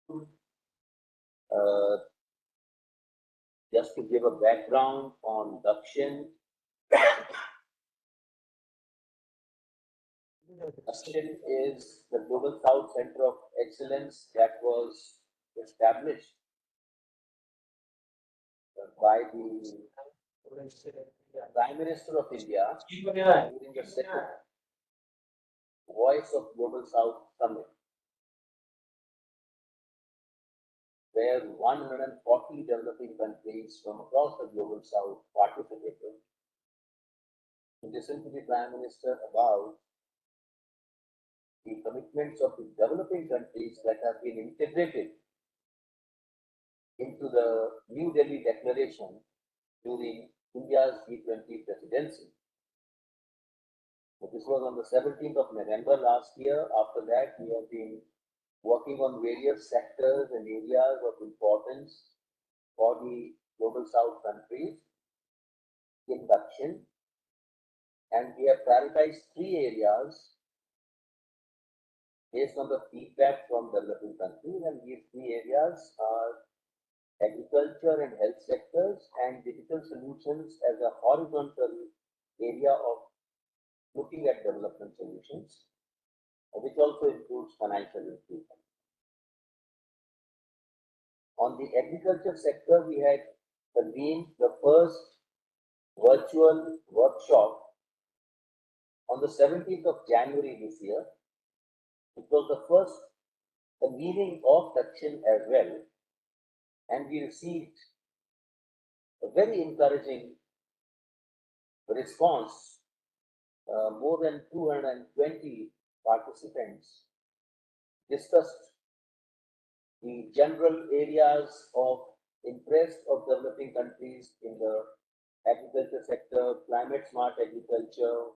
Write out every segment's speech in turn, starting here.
Uh, just to give a background on DAKSHIN, DAKSHIN is the Global South Center of Excellence that was established by the Prime Minister of India during the second Voice of Global South Summit, where 140 developing countries from across the Global South participated to listen to the Prime Minister about the commitments of the developing countries that have been integrated into the New Delhi Declaration during India's G20 presidency. So this was on the 17th of November last year. After that, we have been working on various sectors and areas of importance for the Global South countries in DAKSHIN. And we have prioritized 3 areas based on the feedback from developing countries. And these 3 areas are agriculture and health sectors and digital solutions as a horizontal area of looking at development solutions, which also includes financial inclusion. On the agriculture sector, we had convened the first virtual workshop on the 17th of January this year. It was the first convening of DAKSHIN as well, and we received a very encouraging response. More than 220 participants discussed the general areas of interest of developing countries in the agriculture sector, climate smart agriculture,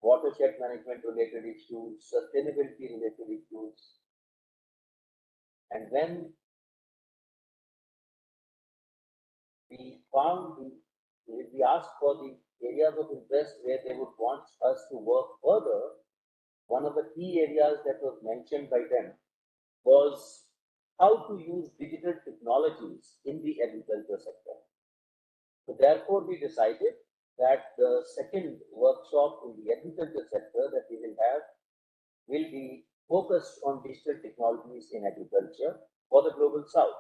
watershed management related issues, sustainability related issues. And when we asked for the areas of interest where they would want us to work further, one of the key areas that was mentioned by them was how to use digital technologies in the agriculture sector. So therefore, we decided that the second workshop in the agriculture sector that we will have will be focused on digital technologies in agriculture for the Global South.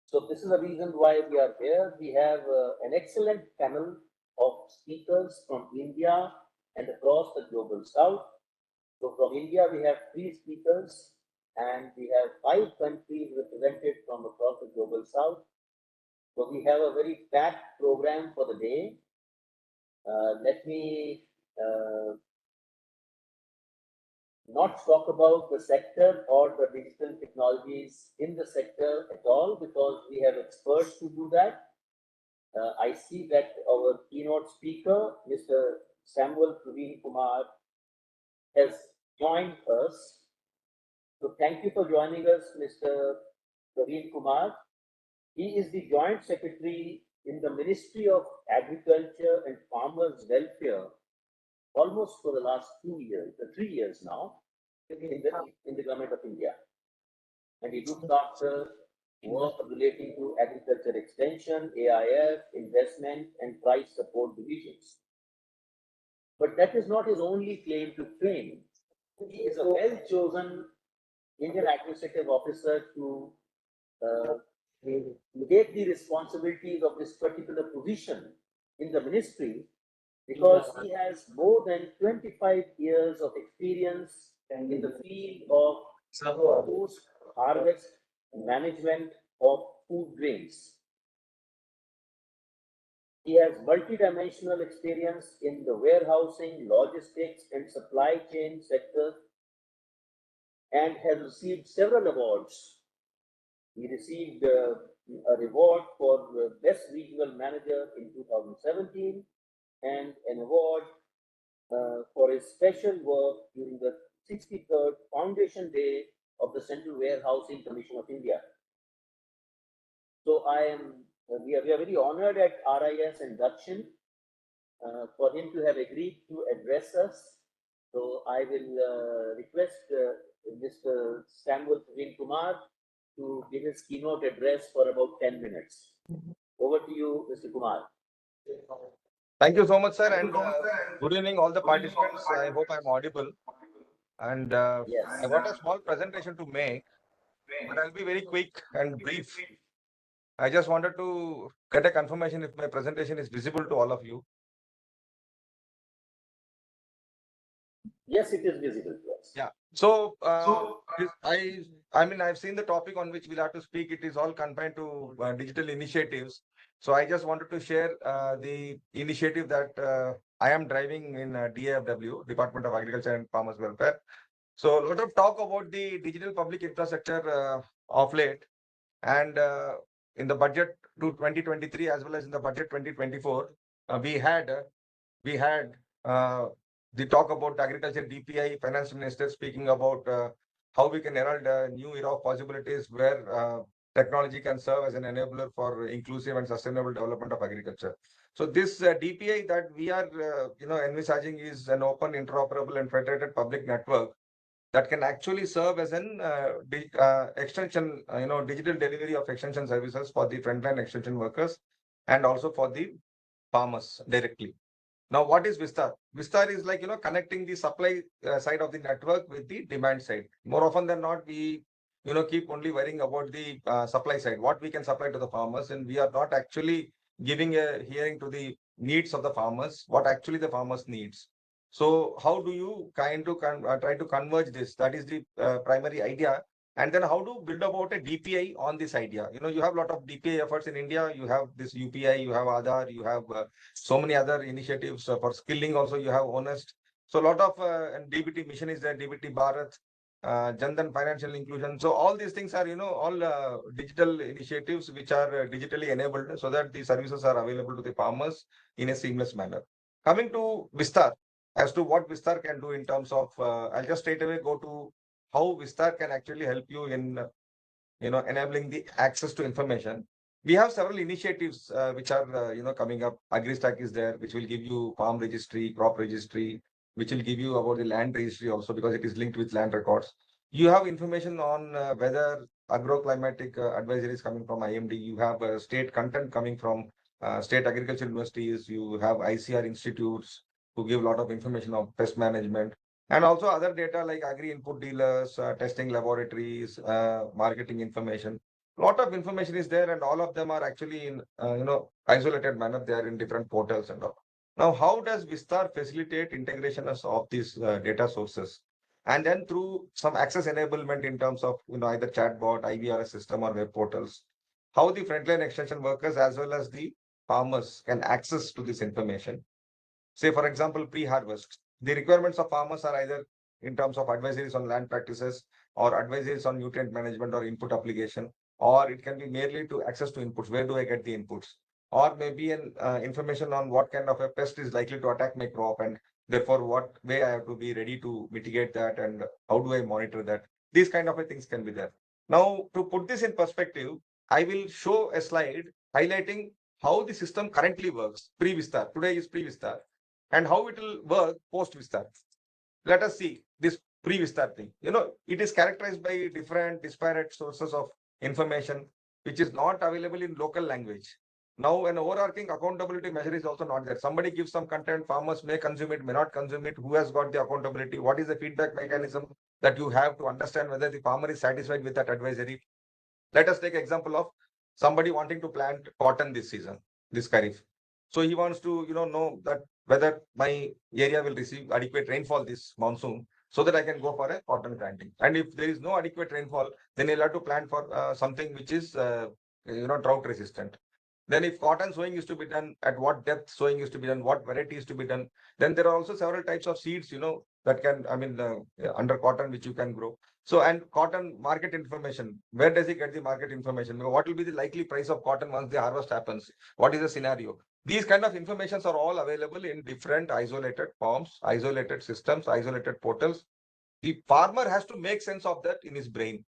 So this is the reason why we are here. We have an excellent panel of speakers from India and across the Global South. So from India, we have 3 speakers and we have 5 countries represented from across the Global South. So we have a very packed program for the day. Let me not talk about the sector or the digital technologies in the sector at all, because we have experts to do that. I see that our keynote speaker, Mr. Samuel Praveen Kumar, has joined us. So thank you for joining us, Mr. Praveen Kumar. He is the Joint Secretary in the Ministry of Agriculture and Farmers Welfare almost for the last 3 years now in the government of India. And he looks after work relating to agriculture extension, AIF, investment, and price support divisions. But that is not his only claim to fame. He is a well-chosen Indian administrative officer to take the responsibilities of this particular position in the ministry, because he has more than 25 years of experience in the field of post-harvest management of food grains. He has multidimensional experience in the warehousing, logistics, and supply chain sector and has received several awards. He received a reward for Best Regional Manager in 2017 and an award for his special work during the 63rd Foundation Day of the Central Warehousing Commission of India. So we are very honored at RIS and DAKSHIN for him to have agreed to address us. So I will request Mr. Samuel Praveen Kumar to give his keynote address for about 10 minutes. Over to you, Mr. Kumar. Thank you so much, sir, and good evening, all the participants. I hope I'm audible. And Yes. I got a small presentation to make, but I'll be very quick and brief. I just wanted to get a confirmation if my presentation is visible to all of you. Yes, it is visible to us. Yeah. So I mean, I've seen the topic on which we'll have to speak. It is all confined to digital initiatives. So I just wanted to share the initiative that I am driving in DAFW, Department of Agriculture and Farmers Welfare. So a lot of talk about the digital public infrastructure of late, and in the budget to 2023 as well as in the budget 2024, we had the talk about agriculture DPI, finance minister speaking about how we can herald a new era of possibilities where technology can serve as an enabler for inclusive and sustainable development of agriculture. So this DPI that we are envisaging is an open, interoperable and federated public network that can actually serve as an extension, digital delivery of extension services for the frontline extension workers and also for the farmers directly. Now, what is Vistar? Vistar is like, connecting the supply side of the network with the demand side. More often than not, we, keep only worrying about the supply side, what we can supply to the farmers, and we are not actually giving a hearing to the needs of the farmers, what actually the farmers needs. So how do you try to converge this? That is the primary idea. And then how to build about a DPI on this idea? You have a lot of DPI efforts in India. You have this UPI, you have Aadhaar, you have so many other initiatives for skilling. Also, you have Honest. So a lot of and DBT mission is there, DBT Bharat, Jandan financial inclusion. So all these things are, all digital initiatives which are digitally enabled so that the services are available to the farmers in a seamless manner. Coming to Vistar, as to what Vistar can do in terms of, I'll just straight away go to how Vistar can actually help you in, enabling the access to information. We have several initiatives which are, coming up. AgriStack is there, which will give you farm registry, crop registry, which will give you about the land registry also because it is linked with land records. You have information on weather, agroclimatic advisories coming from IMD. You have state content coming from state agriculture universities. You have ICR institutes who give a lot of information on pest management. And also other data like agri input dealers, testing laboratories, marketing information. A lot of information is there, and all of them are actually in isolated manner. They are in different portals and all. Now, how does Vistar facilitate integration of these data sources? And then through some access enablement in terms of either chatbot, IVRS system, or web portals, how the frontline extension workers as well as the farmers can access to this information. Say, for example, pre-harvest. The requirements of farmers are either in terms of advisories on land practices or advisories on nutrient management or input application, or it can be merely to access to inputs. Where do I get the inputs? Or maybe an information on what kind of a pest is likely to attack my crop, and therefore what way I have to be ready to mitigate that, and how do I monitor that? These kind of things can be there. Now, to put this in perspective, I will show a slide highlighting how the system currently works. Pre-Vistar. Today is pre-Vistar, and how it will work post Vistar. Let us see this pre-Vistar thing. It is characterized by different disparate sources of information, which is not available in local language. Now, an overarching accountability measure is also not there. Somebody gives some content, farmers may consume it, may not consume it. Who has got the accountability? What is the feedback mechanism that you have to understand whether the farmer is satisfied with that advisory? Let us take example of somebody wanting to plant cotton this season, this Kharif. So he wants to, know that whether my area will receive adequate rainfall this monsoon so that I can go for a cotton planting. And if there is no adequate rainfall, then he'll have to plant for something which is, drought resistant. Then if cotton sowing is to be done, at what depth sowing is to be done, what variety is to be done. Then there are also several types of seeds, that can, under cotton, which you can grow. So, and cotton market information, where does he get the market information? What will be the likely price of cotton once the harvest happens? What is the scenario? These kind of informations are all available in different isolated forms, isolated systems, isolated portals. The farmer has to make sense of that in his brain.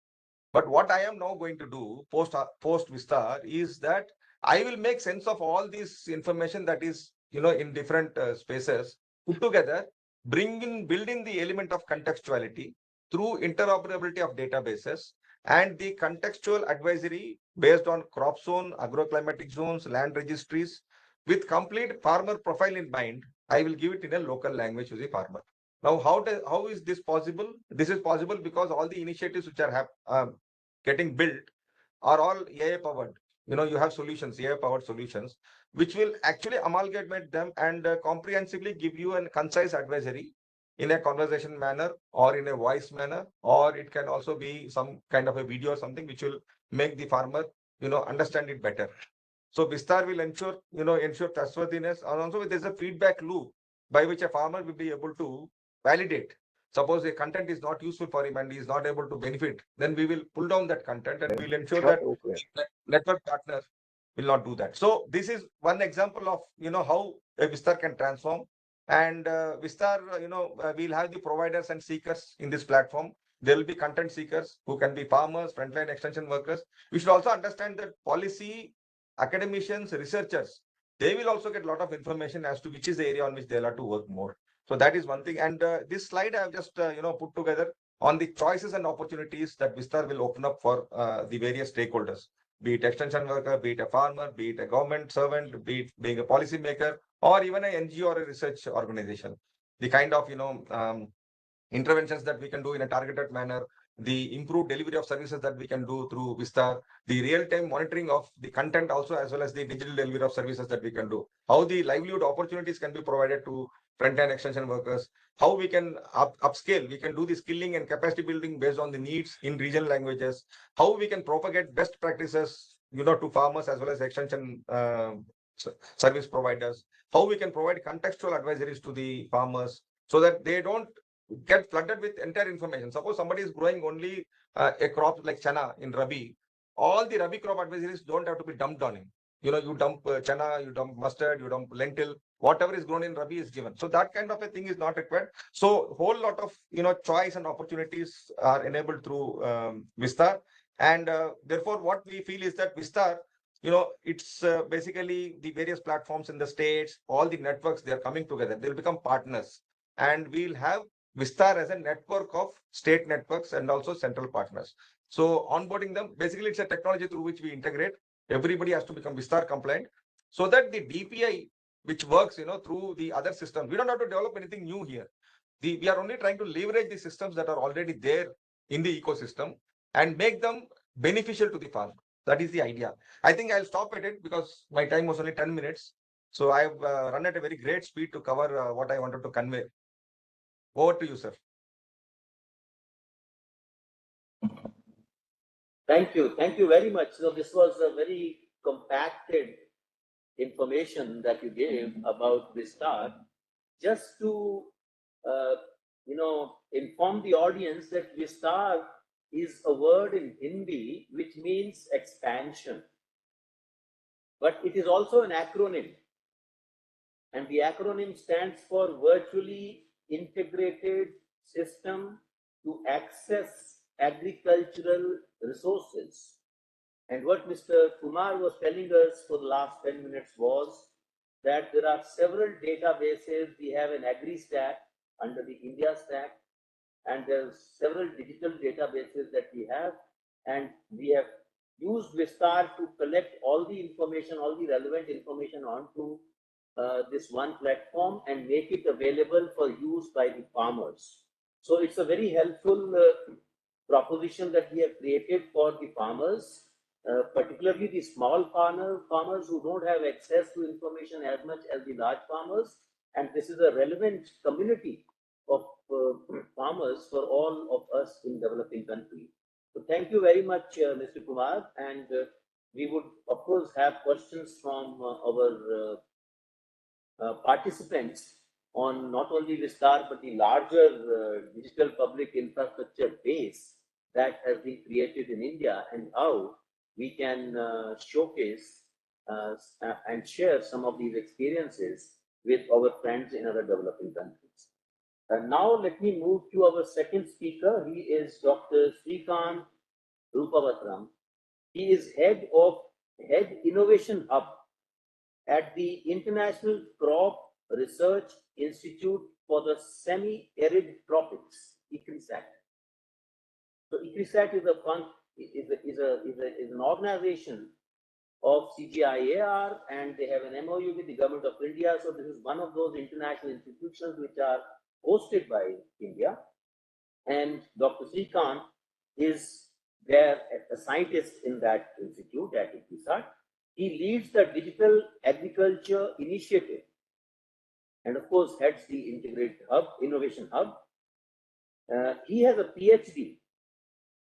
But what I am now going to do post Vistar is that I will make sense of all this information that is, in different spaces put together, build in the element of contextuality through interoperability of databases, and the contextual advisory based on crop zone, agroclimatic zones, land registries, with complete farmer profile in mind. I will give it in a local language to the farmer. Now, how is this possible? This is possible because all the initiatives which are getting built are all AI powered. You have solutions, AI powered solutions, which will actually amalgamate them and comprehensively give you a concise advisory in a conversation manner or in a voice manner, or it can also be some kind of a video or something which will make the farmer, understand it better. So Vistar will ensure trustworthiness, and also there's a feedback loop by which a farmer will be able to validate. Suppose the content is not useful for him and he is not able to benefit, then we will pull down that content and we'll ensure that network partner will not do that. So this is one example of how a Vistar can transform. And Vistar, we'll have the providers and seekers in this platform. There will be content seekers who can be farmers, frontline extension workers. We should also understand that policy academicians, researchers, they will also get a lot of information as to which is the area on which they'll have to work more. So that is one thing. And this slide I have just put together on the choices and opportunities that Vistar will open up for the various stakeholders, be it extension worker, be it a farmer, be it a government servant, be it being a policy maker, or even an NGO or a research organization. The kind of interventions that we can do in a targeted manner, the improved delivery of services that we can do through Vistar, the real-time monitoring of the content also, as well as the digital delivery of services that we can do, how the livelihood opportunities can be provided to front-end extension workers, how we can upscale, we can do the skilling and capacity building based on the needs in regional languages, how we can propagate best practices, to farmers as well as extension service providers, how we can provide contextual advisories to the farmers so that they don't get flooded with entire information. Suppose somebody is growing only a crop like chana in Rabi, all the Rabi crop advisories don't have to be dumped on him. You dump chana, you dump mustard, you dump lentil, whatever is grown in Rabi is given. So that kind of a thing is not required. So whole lot of choice and opportunities are enabled through Vistar, and therefore what we feel is that Vistar, it's basically the various platforms in the states, all the networks, they are coming together. They'll become partners, and we'll have Vistar as a network of state networks and also central partners. So onboarding them, basically it's a technology through which we integrate. Everybody has to become Vistar compliant so that the DPI, which works, through the other systems, we don't have to develop anything new here. We are only trying to leverage the systems that are already there in the ecosystem and make them beneficial to the farmer. That is the idea. I think I'll stop at it because my time was only 10 minutes. So I've run at a very great speed to cover what I wanted to convey. Over to you, sir. Thank you. Thank you very much. So this was a very compacted information that you gave about Vistar. Just to, inform the audience that Vistar is a word in Hindi which means expansion. But it is also an acronym. And the acronym stands for Virtually Integrated System to Access Agricultural Resources. And what Mr. Kumar was telling us for the last 10 minutes was that there are several databases. We have an AgriStack under the India Stack, and there's several digital databases that we have, and we have used Vistar to collect all the information, all the relevant information onto this one platform and make it available for use by the farmers. So it's a very helpful proposition that we have created for the farmers, particularly the small farmers who don't have access to information as much as the large farmers. And this is a relevant community of farmers for all of us in developing countries. So thank you very much, Mr. Kumar. And we would, of course, have questions from our participants on not only Vistar but the larger digital public infrastructure base that has been created in India, and how we can showcase and share some of these experiences with our friends in other developing countries. And now let me move to our second speaker. He is Dr. Srikanth Rupavatram. He is head Innovation Hub at the International Crop Research Institute for the Semi-Arid Tropics, ICRISAT. So ICRISAT is an organization of CGIAR, and they have an MOU with the government of India. So this is one of those international institutions which are hosted by India. And Dr. Srikanth is there as a scientist in that institute at ICTSAT. He leads the Digital Agriculture Initiative and of course heads the Integrated Hub, Innovation Hub. He has a PhD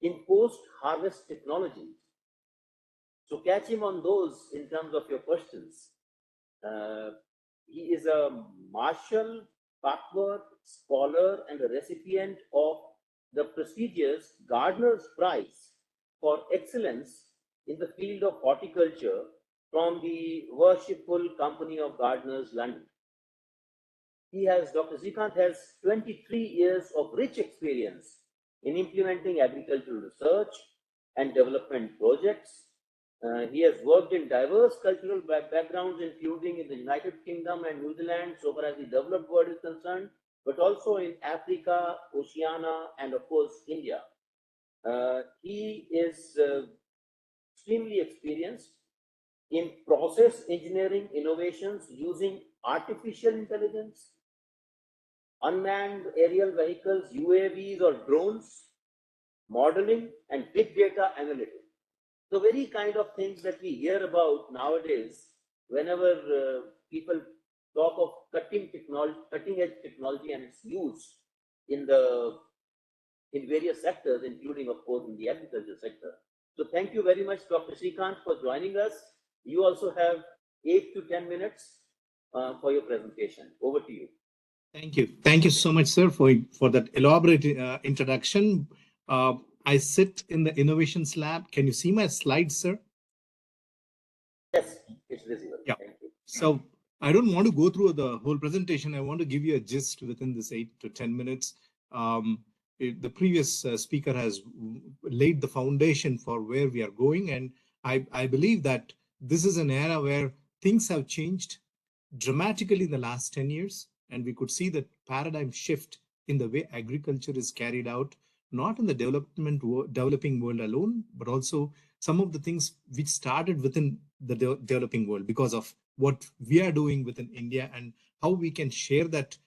in post-harvest technologies. So catch him on those in terms of your questions. He is a Marshall Packworth Scholar and a recipient of the prestigious Gardner's Prize for Excellence in the field of horticulture from the Worshipful Company of Gardeners, London. Dr. Srikanth has 23 years of rich experience in implementing agricultural research and development projects. He has worked in diverse cultural backgrounds, including in the United Kingdom and New Zealand, so far as the developed world is concerned, but also in Africa, Oceania, and of course, India. He is extremely experienced in process engineering innovations using artificial intelligence, unmanned aerial vehicles, UAVs or drones, modeling, and big data analytics. The very kind of things that we hear about nowadays, whenever people talk of cutting edge technology and its use in various sectors, including of course in the agriculture sector. So thank you very much, Dr. Srikanth, for joining us. You also have 8 to 10 minutes for your presentation. Over to you. Thank you. Thank you so much, sir, for that elaborate introduction. I sit in the innovations lab. Can you see my slides, sir? Yes, it's visible. Yeah. Thank you. So I don't want to go through the whole presentation. I want to give you a gist within this 8 to 10 minutes. The previous speaker has laid the foundation for where we are going. And I believe that this is an era where things have changed dramatically in the last 10 years. And we could see the paradigm shift in the way agriculture is carried out, not in the developing world alone, but also some of the things which started within the developing world because of what we are doing within India and how we can share that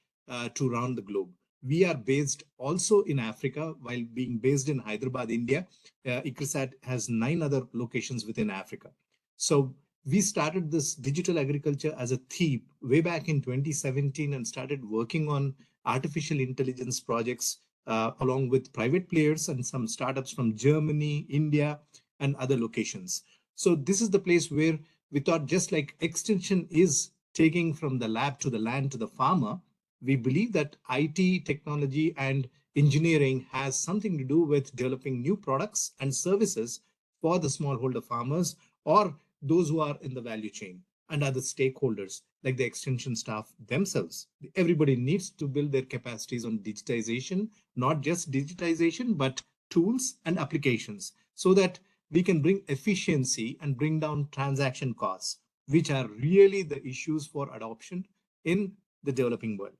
to around the globe. We are based also in Africa, while being based in Hyderabad, India. ICRISAT has 9 other locations within Africa. So we started this digital agriculture as a theme way back in 2017 and started working on artificial intelligence projects along with private players and some startups from Germany, India, and other locations. So this is the place where we thought, just like extension is taking from the lab to the land to the farmer, we believe that IT, technology, and engineering has something to do with developing new products and services for the smallholder farmers or those who are in the value chain and other stakeholders like the extension staff themselves. Everybody needs to build their capacities on digitization, not just digitization, but tools and applications so that we can bring efficiency and bring down transaction costs, which are really the issues for adoption in the developing world.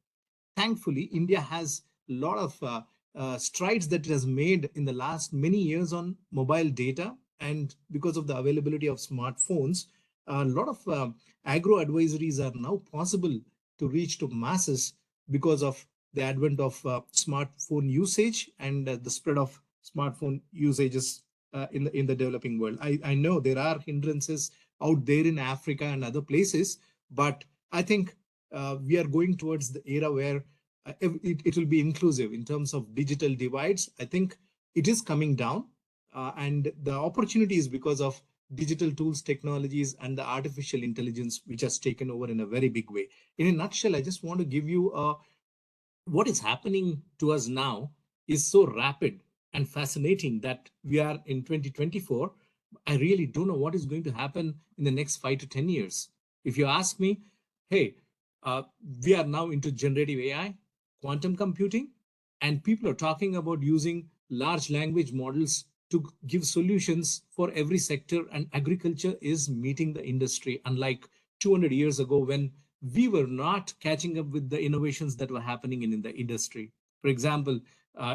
Thankfully, India has a lot of strides that it has made in the last many years on mobile data. And because of the availability of smartphones, a lot of agro advisories are now possible to reach to masses because of the advent of smartphone usage and the spread of smartphone usages in the developing world. I know there are hindrances out there in Africa and other places, but I think we are going towards the era where it will be inclusive in terms of digital divides. I think it is coming down. And the opportunity is because of digital tools, technologies, and the artificial intelligence, which has taken over in a very big way. In a nutshell, I just want to give you what is happening to us now is so rapid and fascinating that we are in 2024. I really don't know what is going to happen in the next 5 to 10 years. If you ask me, hey, we are now into generative AI, quantum computing, and people are talking about using large language models to give solutions for every sector, and agriculture is meeting the industry, unlike 200 years ago when we were not catching up with the innovations that were happening in the industry. For example,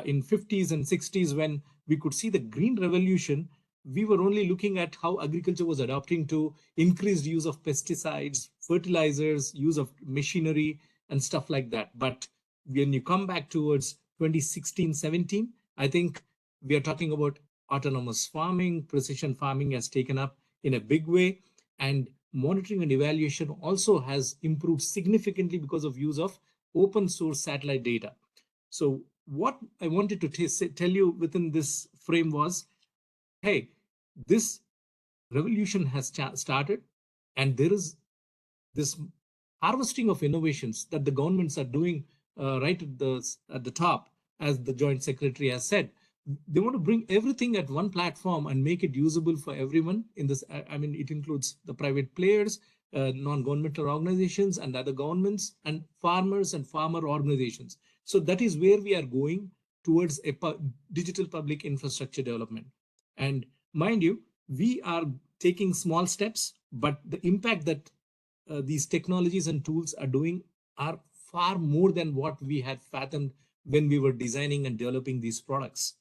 in 50s and 60s, when we could see the green revolution, we were only looking at how agriculture was adapting to increased use of pesticides, fertilizers, use of machinery, and stuff like that. But when you come back towards 2016, 17, I think we are talking about autonomous farming, precision farming has taken up in a big way, and monitoring and evaluation also has improved significantly because of use of open source satellite data. So what I wanted to tell you within this frame was, hey, this revolution has started, and there is this harvesting of innovations that the governments are doing right at the top, as the Joint Secretary has said. They want to bring everything at one platform and make it usable for everyone in this. I mean, it includes the private players, non-governmental organizations and other governments, and farmers and farmer organizations. So that is where we are going towards a digital public infrastructure development. And mind you, we are taking small steps, but the impact that these technologies and tools are doing are far more than what we had fathomed when we were designing and developing these products.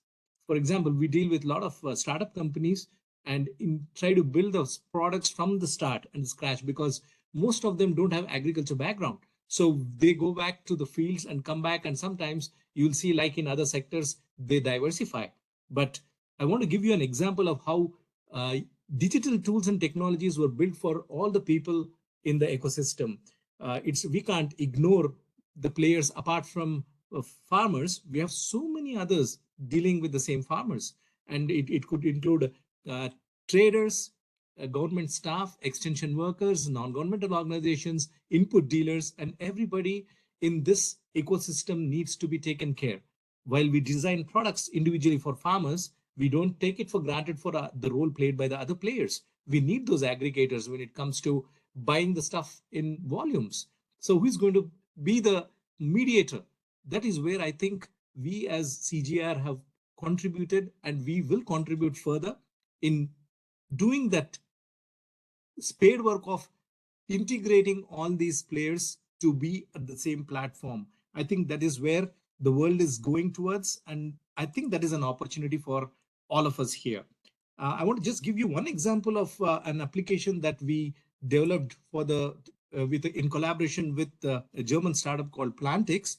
For example, we deal with a lot of startup companies and try to build those products from the start and scratch, because most of them don't have agriculture background. So they go back to the fields and come back, and sometimes you'll see, like in other sectors, they diversify. But I want to give you an example of how digital tools and technologies were built for all the people in the ecosystem. We can't ignore the players apart from farmers. We have so many others dealing with the same farmers, and it could include traders, government staff, extension workers, non-governmental organizations, input dealers, and everybody in this ecosystem needs to be taken care. While we design products individually for farmers, we don't take it for granted for the role played by the other players. We need those aggregators when it comes to buying the stuff in volumes. So who's going to be the mediator? That is where I think we as CGR have contributed, and we will contribute further in doing that spade work of integrating all these players to be at the same platform. I think that is where the world is going towards, and I think that is an opportunity for all of us here. I want to just give you one example of an application that we developed for in collaboration with a German startup called Plantix.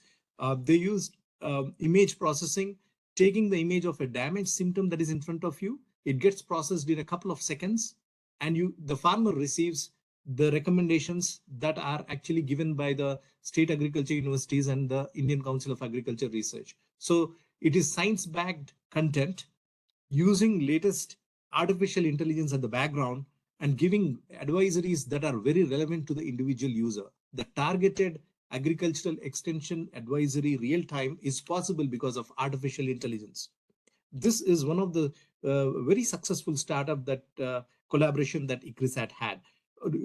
They used image processing, taking the image of a damage symptom that is in front of you. It gets processed in a couple of seconds, and the farmer receives the recommendations that are actually given by the state agriculture universities and the Indian Council of Agriculture Research. So it is science-backed content using latest artificial intelligence at the background and giving advisories that are very relevant to the individual user. The targeted agricultural extension advisory real time is possible because of artificial intelligence. This is one of the very successful startup that collaboration that ICRISAT had.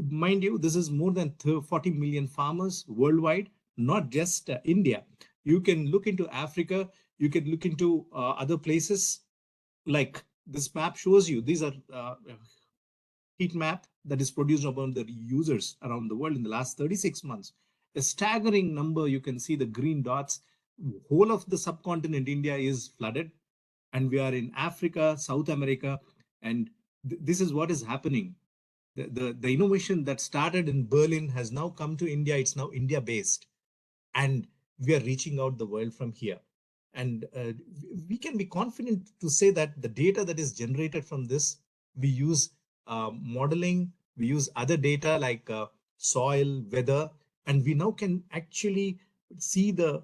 Mind you, this is more than 40 million farmers worldwide, not just India. You can look into Africa, you can look into other places. Like this map shows you, these are heat map that is produced among the users around the world in the last 36 months. A staggering number. You can see the green dots. Whole of the subcontinent India is flooded, and we are in Africa, South America, and this is what is happening. The innovation that started in Berlin has now come to India. It's now India based, and we are reaching out the world from here. And we can be confident to say that the data that is generated from this, we use modeling, we use other data like soil, weather, and we now can actually see the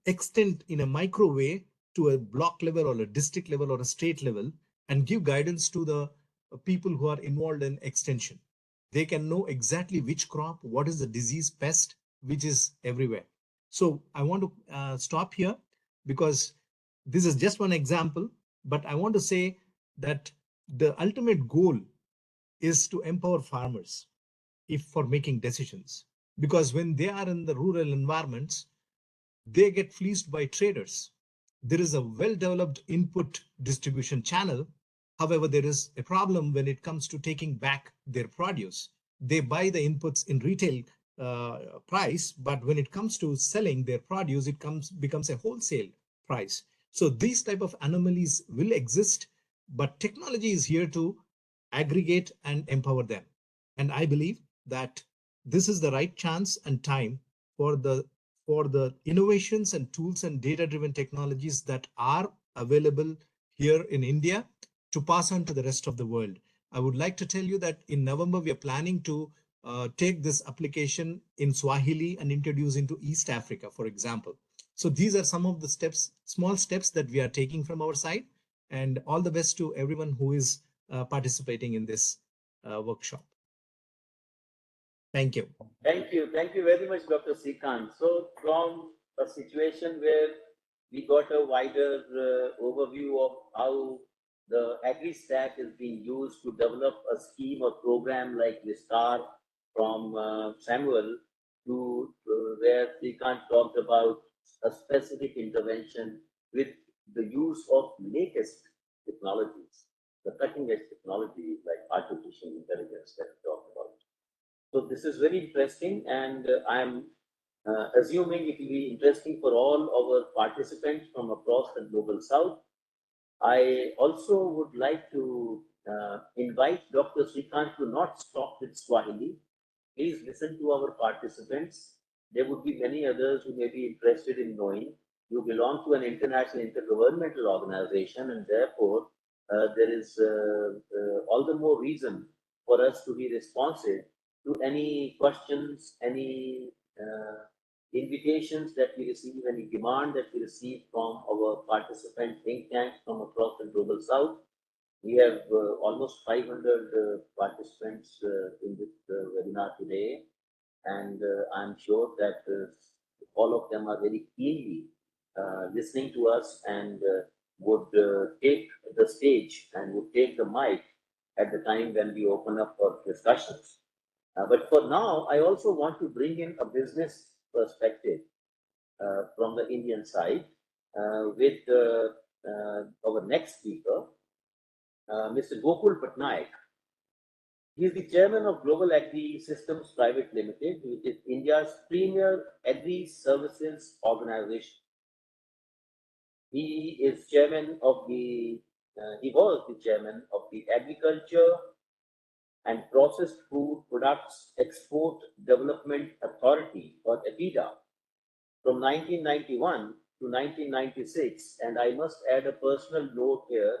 extent in a micro way to a block level or a district level or a state level, and give guidance to the people who are involved in extension. They can know exactly which crop, what is the disease, pest, which is everywhere. So I want to stop here, because this is just one example, but I want to say that the ultimate goal is to empower farmers for making decisions, because when they are in the rural environments, they get fleeced by traders. There is a well-developed input distribution channel. However, there is a problem when it comes to taking back their produce. They buy the inputs in retail price, but when it comes to selling their produce, it becomes a wholesale price. So these type of anomalies will exist, but technology is here to aggregate and empower them. And I believe that this is the right chance and time for the innovations and tools and data-driven technologies that are available here in India to pass on to the rest of the world. I would like to tell you that in November, we are planning to take this application in Swahili and introduce into East Africa, for example. So these are some of the steps, small steps that we are taking from our side. And all the best to everyone who is participating in this workshop. Thank you. Thank you. Thank you very much, Dr. Srikanth. So from a situation where we got a wider overview of how the agri stack is being used to develop a scheme or program like Vistar from Samuel to where Srikanth talked about a specific intervention with the use of latest technologies, the cutting edge technology like artificial intelligence that we talked about. So this is very interesting, and I'm assuming it will be interesting for all our participants from across the global south. I also would like to invite Dr. Srikanth to not stop with Swahili. Please listen to our participants. There would be many others who may be interested in knowing. You belong to an international intergovernmental organization, and therefore there is all the more reason for us to be responsive to any questions, any invitations that we receive, any demand that we receive from our participant think tanks from across the global south. We have almost 500 participants in this webinar today, and I'm sure that all of them are very keenly listening to us and would take the stage and would take the mic at the time when we open up for discussions. But for now, I also want to bring in a business perspective from the Indian side with our next speaker, Mr. Gokul Patnaik. He is the chairman of Global Agri Systems Private Limited, which is India's premier agri services organization. He is chairman of he was the chairman of the Agriculture and Processed Food Products Export Development Authority, or APIDA, from 1991 to 1996. And I must add a personal note here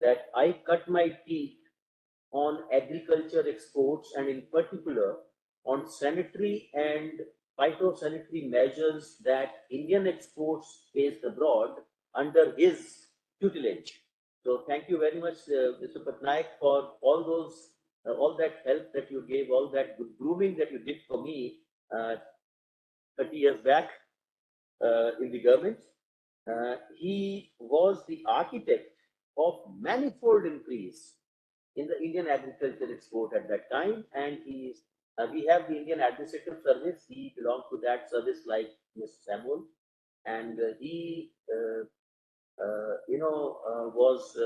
that I cut my teeth on agriculture exports, and in particular on sanitary and phytosanitary measures that Indian exports faced abroad under his tutelage. So thank you very much, Mr. Patnaik, for all those all that help that you gave, all that good grooming that you did for me 30 years back in the government. He was the architect of manifold increase in the Indian agriculture export at that time, and we have the Indian Administrative Service. He belonged to that service like Mr. Samuel, and he was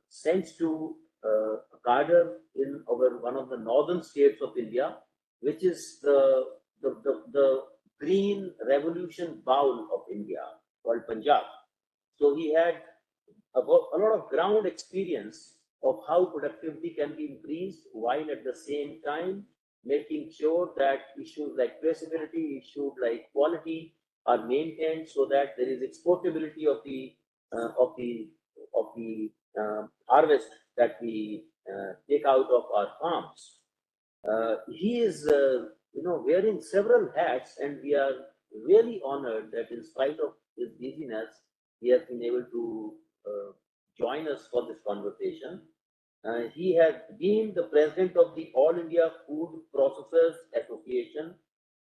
sent to cadre in one of the northern states of India, which is the green revolution bowl of India, called Punjab. So he had a lot of ground experience of how productivity can be increased, while at the same time making sure that issues like traceability, issues like quality are maintained, so that there is exportability of the harvest that we take out of our farms. He is wearing several hats, and we are really honored that in spite of his busyness, he has been able to join us for this conversation. He has been the president of the All India Food Processors Association,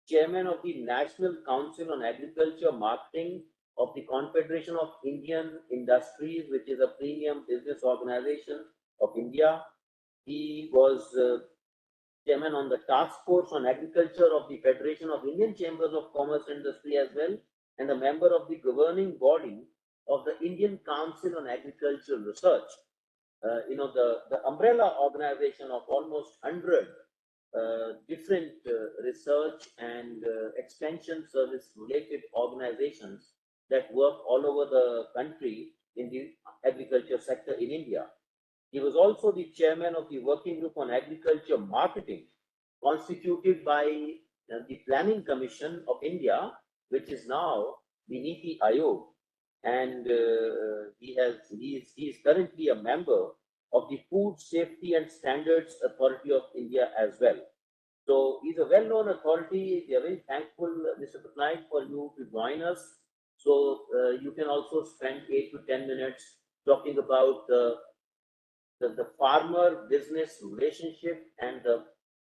chairman of the National Council on Agriculture Marketing of the Confederation of Indian Industries, which is a premium business organization of India. He was chairman on the task force on agriculture of the Federation of Indian Chambers of Commerce and Industry as well, and a member of the governing body of the Indian Council on Agricultural Research. The umbrella organization of almost 100 different research and extension service related organizations that work all over the country in the agriculture sector in India. He was also the chairman of the Working Group on Agriculture Marketing, constituted by the Planning Commission of India, which is now the Niti Aayog, and he is currently a member of the Food Safety and Standards Authority of India as well. So he's a well-known authority. We are very thankful, Mr. Patnaik, for you to join us. So you can also spend 8 to 10 minutes talking about the farmer business relationship and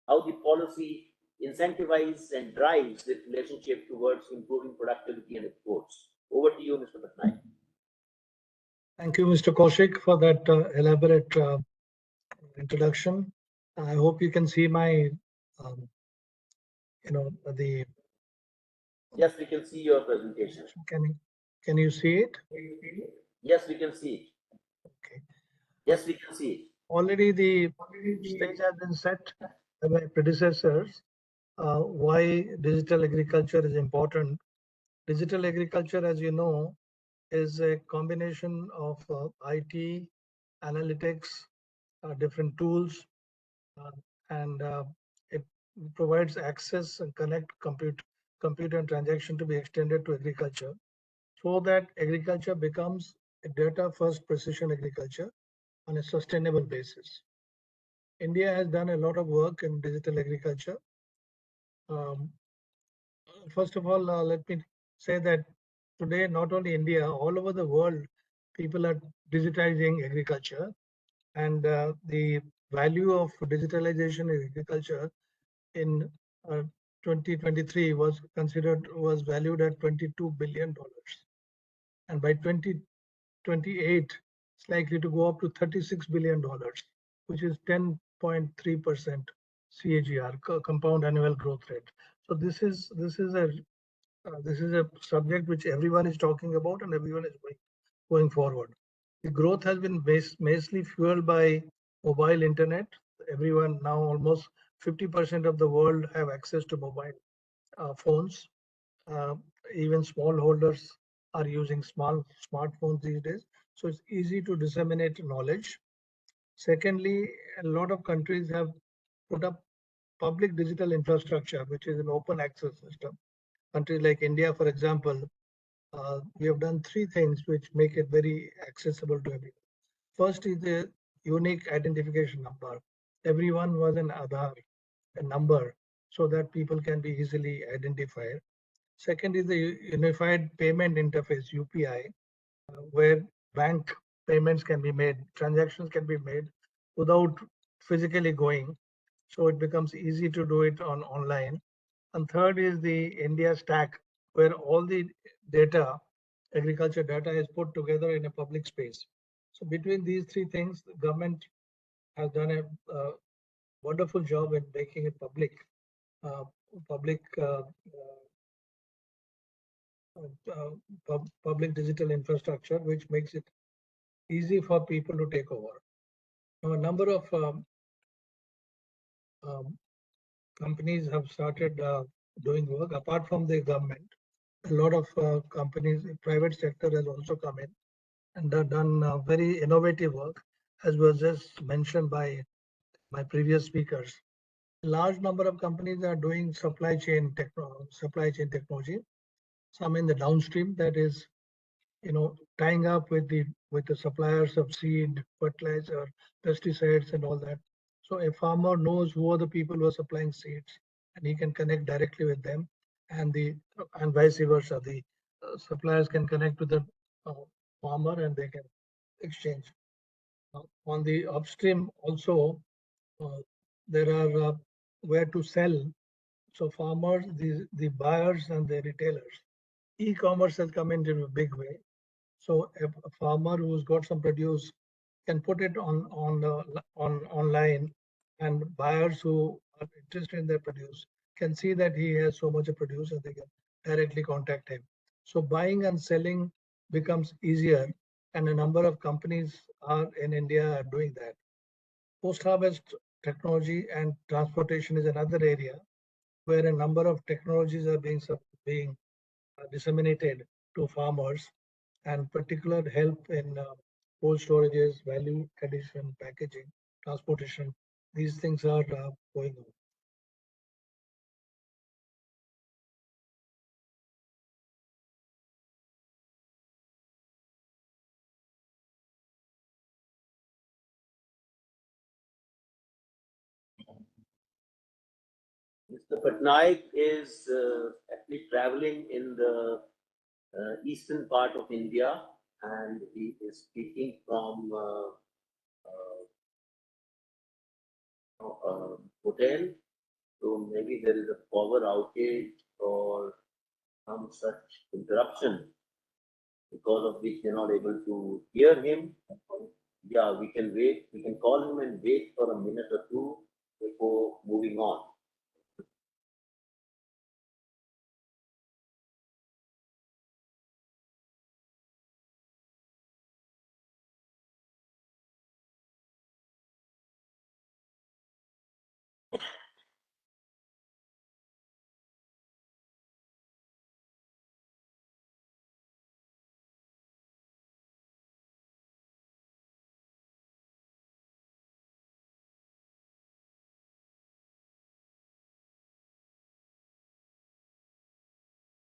how the policy incentivizes and drives this relationship towards improving productivity and exports. Over to you, Mr. Patnaik. Thank you, Mr. Kaushik, for that elaborate introduction. I hope you can see my, the. Yes, we can see your presentation. Can you see it? Yes, we can see it. Okay. Yes, we can see it. Already the stage has been set by my predecessors. Why digital agriculture is important. Digital agriculture, as you know, is a combination of IT, analytics, different tools, and it provides access and connect computer and transaction to be extended to agriculture, so that agriculture becomes a data-first precision agriculture on a sustainable basis. India has done a lot of work in digital agriculture. First of all, let me say that today, not only India, all over the world, people are digitizing agriculture, and the value of digitalization in agriculture in 2023 was valued at $22 billion, and by 2028 it's likely to go up to $36 billion, which is 10.3% CAGR, compound annual growth rate. So this is a subject which everyone is talking about and everyone is going forward. The growth has been mostly fueled by mobile internet. Everyone now, almost 50% of the world have access to mobile phones. Even smallholders are using smartphones these days. So it's easy to disseminate knowledge. Secondly, a lot of countries have put up public digital infrastructure, which is an open access system. Countries like India, for example, we have done three things which make it very accessible to everyone. First is the unique identification number. Everyone was an Aadhaar, a number, so that people can be easily identified. Second is the unified payment interface, UPI, where bank payments can be made, transactions can be made without physically going. So it becomes easy to do it online. And third is the India stack, where all the data, agriculture data, is put together in a public space. So between these three things, the government has done a wonderful job in making it public digital infrastructure, which makes it easy for people to take over. Now, a number of companies have started doing work apart from the government. A lot of companies, the private sector has also come in and have done very innovative work, as was just mentioned by my previous speakers. A large number of companies are doing supply chain technology. Some in the downstream, that is, tying up with the suppliers of seed, fertilizer, pesticides, and all that. So a farmer knows who are the people who are supplying seeds, and he can connect directly with them, and vice versa. The suppliers can connect with the farmer, and they can exchange. On the upstream also, there are where to sell. So farmers, the buyers and the retailers. E-commerce has come in a big way. So a farmer who's got some produce can put it on online, and buyers who are interested in their produce can see that he has so much of produce, and they can directly contact him. So buying and selling becomes easier, and a number of companies in India are doing that. Post-harvest technology and transportation is another area where a number of technologies are being disseminated to farmers, and particular help in cold storages, value addition, packaging, transportation. These things are going on. Mr. Patnaik is actually traveling in the eastern part of India, and he is speaking from hotel. So maybe there is a power outage or some such interruption because of which you're not able to hear him. Yeah, we can wait. We can call him and wait for a minute or two before moving on.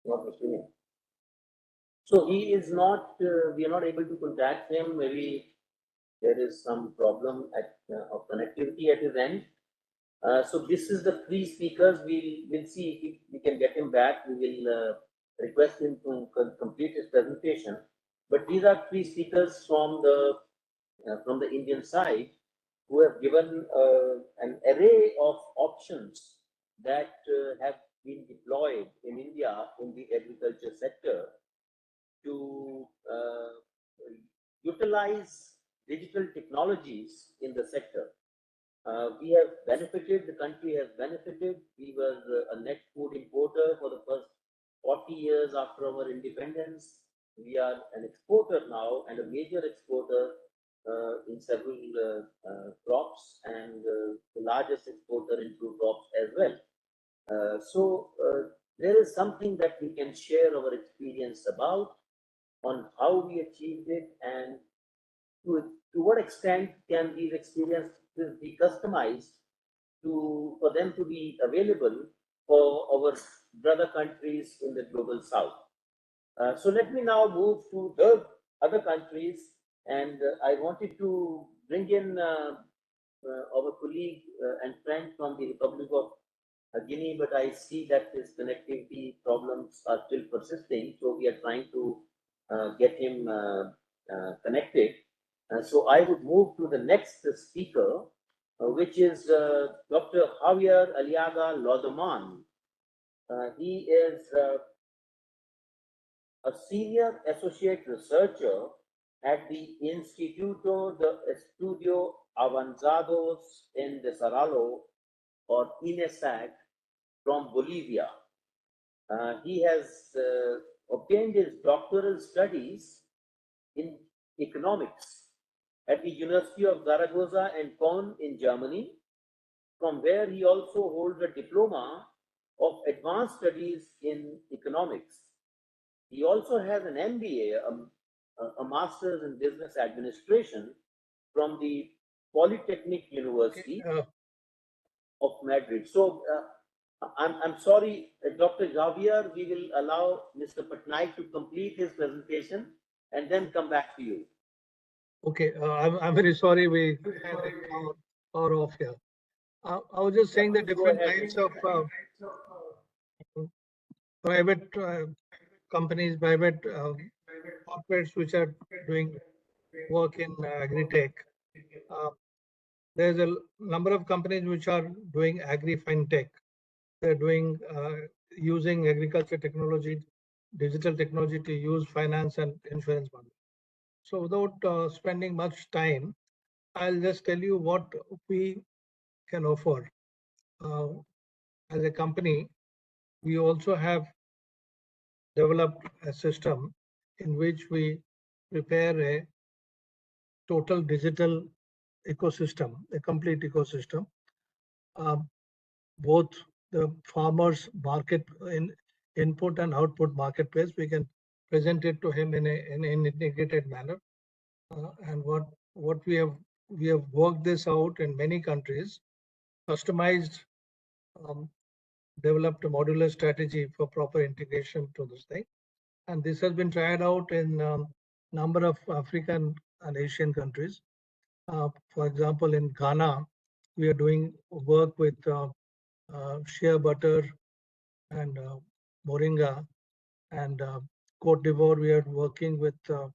Not receiving. So he is not, we are not able to contact him. Maybe there is some problem of connectivity at his end. So this is the three speakers. We'll see if we can get him back. We will request him to complete his presentation. But these are three speakers from the Indian side who have given an array of options that have been deployed in India in the agriculture sector to utilize digital technologies in the sector. We have benefited, the country has benefited. We were a net food importer for the first 40 years after our independence. We are an exporter now and a major exporter in several crops and the largest exporter in food crops as well. There is something that we can share our experience about on how we achieved it and to what extent can these experiences be customized for them to be available for our brother countries in the global south. So let me now move to the other countries, and I wanted to bring in our colleague and friend from the Republic of Guinea, but I see that his connectivity problems are still persisting, so we are trying to get him connected. So I would move to the next speaker, which is Dr. Javier Aliaga Lodoman. He is a senior associate researcher at the Instituto de Estudio Avanzados en Desarrollo, or INESAD, from Bolivia. He has obtained his doctoral studies in economics at the University of Zaragoza and Bonn in Germany, from where he also holds a diploma of advanced studies in economics. He also has an MBA, a master's in business administration from the Polytechnic University of Madrid. So I'm sorry, Dr. Javier, we will allow Mr. Patnaik to complete his presentation and then come back to you. Okay, I'm very sorry we had a power off here. I was just saying the different types of private companies, private corporates which are doing work in agri-tech. There's a number of companies which are doing agri-fintech. They're doing using agriculture technology, digital technology to use finance and insurance money. So without spending much time, I'll just tell you what we can offer. As a company, we also have developed a system in which we prepare a total digital ecosystem, a complete ecosystem. Both the farmers market in input and output marketplace, we can presented to him in an integrated manner. And what we have worked this out in many countries, customized, developed a modular strategy for proper integration to this thing. And this has been tried out in number of African and Asian countries. For example, in Ghana, we are doing work with shea butter and moringa, and Cote d'Ivoire, we are working with a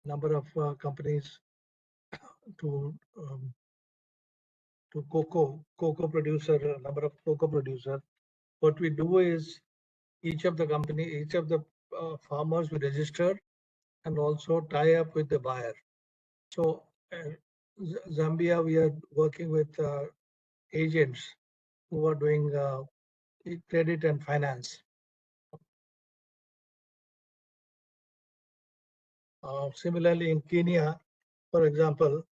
number of companies to cocoa producer, a number of cocoa producer. What we do is each of the farmers we register and also tie up with the buyer. So Zambia, we are working with agents who are doing credit and finance. Similarly, in Kenya, for example,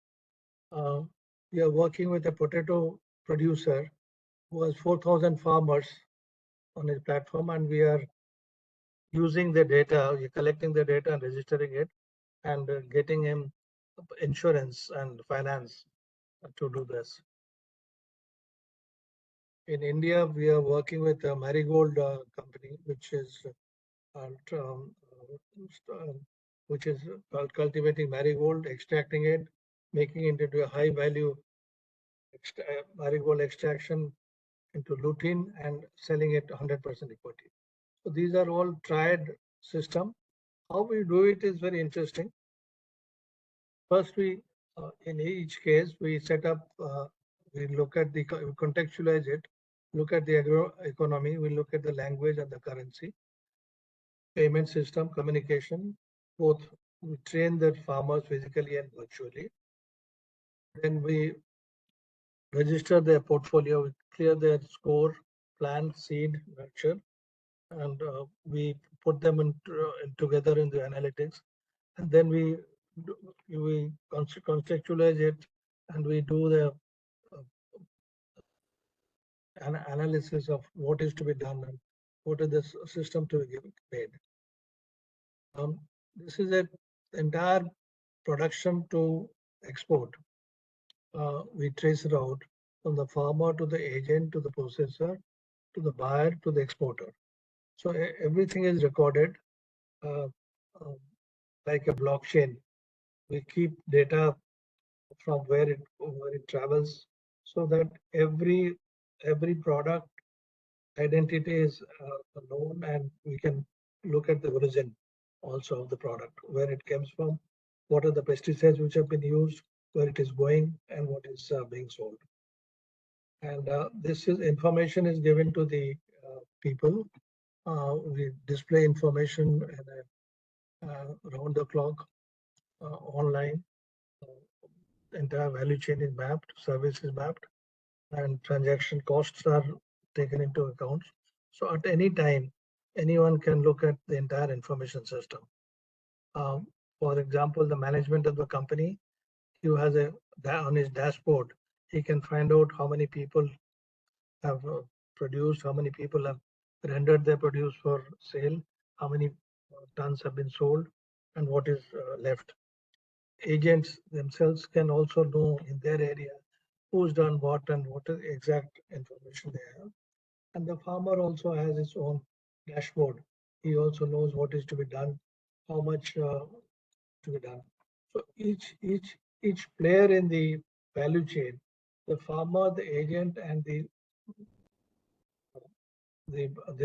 we are working with a potato producer who has 4,000 farmers on his platform, and we are using the data, we're collecting the data and registering it, and getting him insurance and finance to do this. In India, we are working with a Marigold company, which is cultivating marigold, extracting it, making it into a high value marigold extraction into lutein, and selling it 100% equity. So these are all tried system. How we do it is very interesting. First, we in each case we set up, we look at the contextualize it, look at the agro economy, we look at the language and the currency, payment system, communication, both. We train the farmers physically and virtually. Then we register their portfolio, we clear their score, plant, seed, nurture, and we put them together in the analytics, and then we contextualize it, and we do the analysis of what is to be done and what is the system to be made. This is an entire production to export. We trace it out from the farmer to the agent to the processor to the buyer to the exporter. So everything is recorded like a blockchain. We keep data from where it travels, so that every product identity is known, and we can look at the origin also of the product, where it comes from, what are the pesticides which have been used, where it is going, and what is being sold. And this information is given to the people. We display information round the clock online. Entire value chain is mapped, service is mapped, and transaction costs are taken into account. So at any time, anyone can look at the entire information system. For example, the management of the company, he has on his dashboard, he can find out how many people have produced, how many people have rendered their produce for sale, how many tons have been sold, and what is left. Agents themselves can also know in their area who's done what and what is exact information they have. And the farmer also has his own dashboard. He also knows what is to be done, how much to be done. So each player in the value chain, the farmer, the agent, and the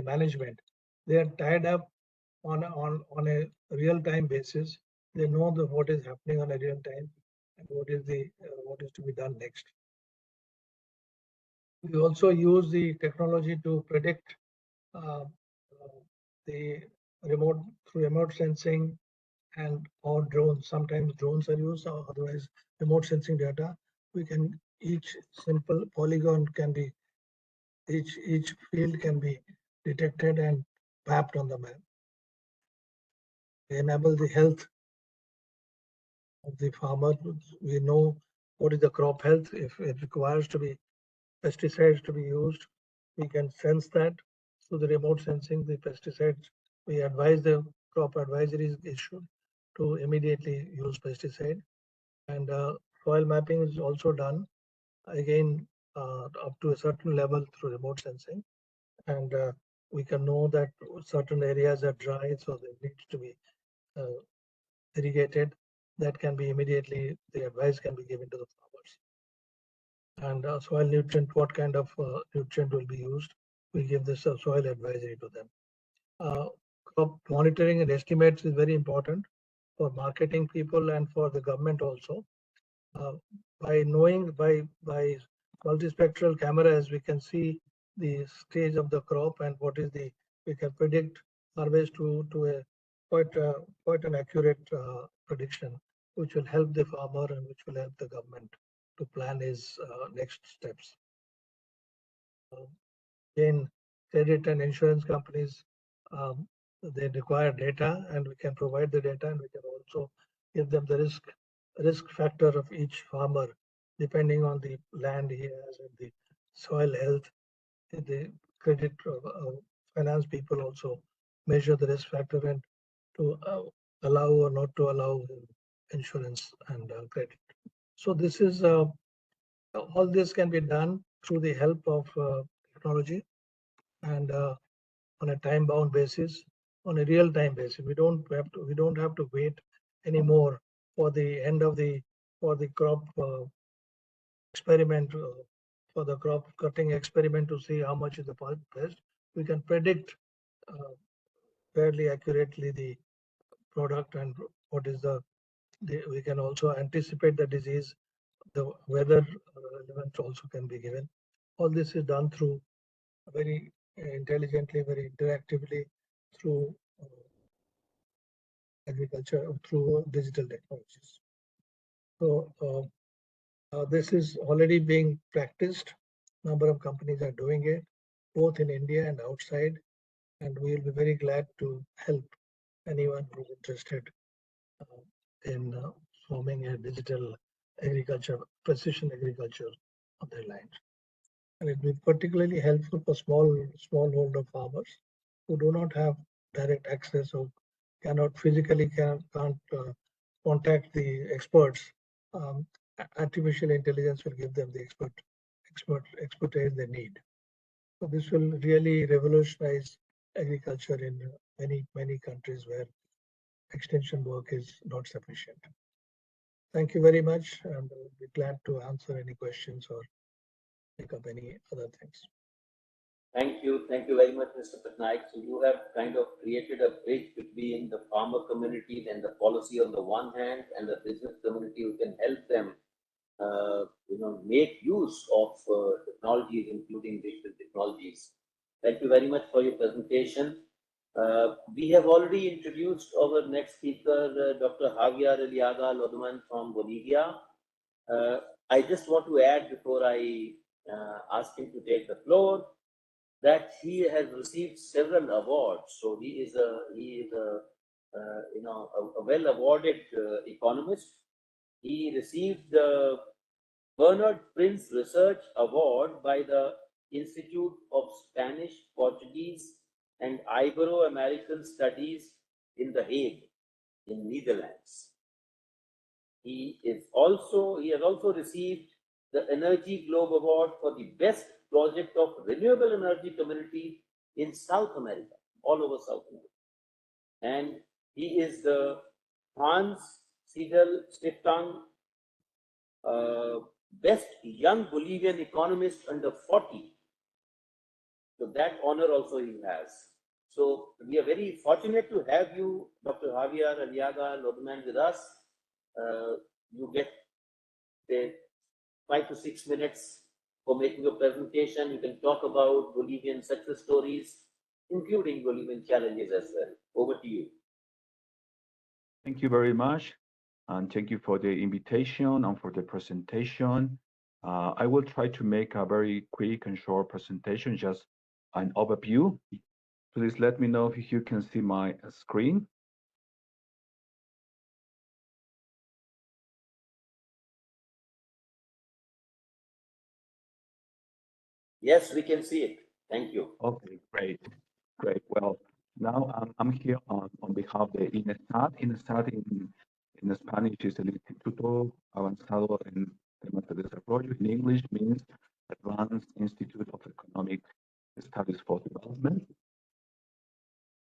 management, they are tied up on a real time basis. They know what is happening on a real time and what is to be done next. We also use the technology to predict the remote sensing and or drones. Sometimes drones are used, or otherwise remote sensing data. We can, each simple polygon can be, each field can be detected and mapped on the map. We enable the health of the farmer. We know what is the crop health. If it requires to be pesticides to be used, we can sense that through the remote sensing the pesticides. We advise the crop advisory is issued to immediately use pesticide. And soil mapping is also done, again, up to a certain level through remote sensing. And we can know that certain areas are dry, so they need to be irrigated. That can be immediately, the advice can be given to the farmers. And soil nutrient, what kind of nutrient will be used, we give this soil advisory to them. Crop monitoring and estimates is very important for marketing people and for the government also. By knowing, by multispectral cameras, we can see the stage of the crop and what is the, we can predict harvest to a quite an accurate prediction, which will help the farmer and which will help the government to plan his next steps. Again, credit and insurance companies, they require data, and we can provide the data, and we can also give them the risk factor of each farmer, depending on the land he has and the soil health. The credit finance people also measure the risk factor and to allow or not to allow insurance and credit. So this is all this can be done through the help of technology and on a time-bound basis, on a real-time basis. We don't have to wait anymore for the end of the crop experiment, for the crop cutting experiment to see how much is the pest. We can predict fairly accurately the product and what is we can also anticipate the disease. The weather relevant also can be given. All this is done through very intelligently, very interactively through agriculture, through digital technologies. So this is already being practiced. Number of companies are doing it, both in India and outside, and we will be very glad to help anyone who's interested in forming a digital agriculture, precision agriculture on their land. And it will be particularly helpful for smallholder farmers who do not have direct access or cannot physically can't contact the experts. Artificial intelligence will give them the expertise they need. So this will really revolutionize agriculture in many countries where extension work is not sufficient. Thank you very much, and I'll be glad to answer any questions or pick up any other things. Thank you very much, Mr. Patnaik. So you have kind of created a bridge between the farmer community and the policy on the one hand, and the business community who can help them, make use of technologies, including digital technologies. Thank you very much for your presentation. We have already introduced our next speaker, Dr. Javier Aliaga Lodeman from Bolivia. I just want to add before I ask him to take the floor that he has received several awards. So he is a well awarded economist. He received the Bernard Prince Research Award by the Institute of Spanish, Portuguese, and Ibero-American Studies in The Hague, in Netherlands. He has also received the Energy Globe Award for the best project of renewable energy community in South America, all over South America. And he is the Hans Siedel Stiftung Best Young Bolivian Economist under 40. So that honor also he has. So we are very fortunate to have you, Dr. Javier Aliaga Lodeman, with us. You get 5 to 6 minutes for making a presentation. You can talk about Bolivian success stories, including Bolivian challenges as well. Over to you. Thank you very much. And thank you for the invitation and for the presentation. I will try to make a very quick and short presentation, just an overview. Please let me know if you can see my screen. Yes, we can see it. Thank you. Okay, great. Well, Now I'm here on behalf of the INESTAT. INESTAT in Spanish is el Instituto Avanzado en Temas de Desarrollo. In English means Advanced Institute of Economic Studies for Development.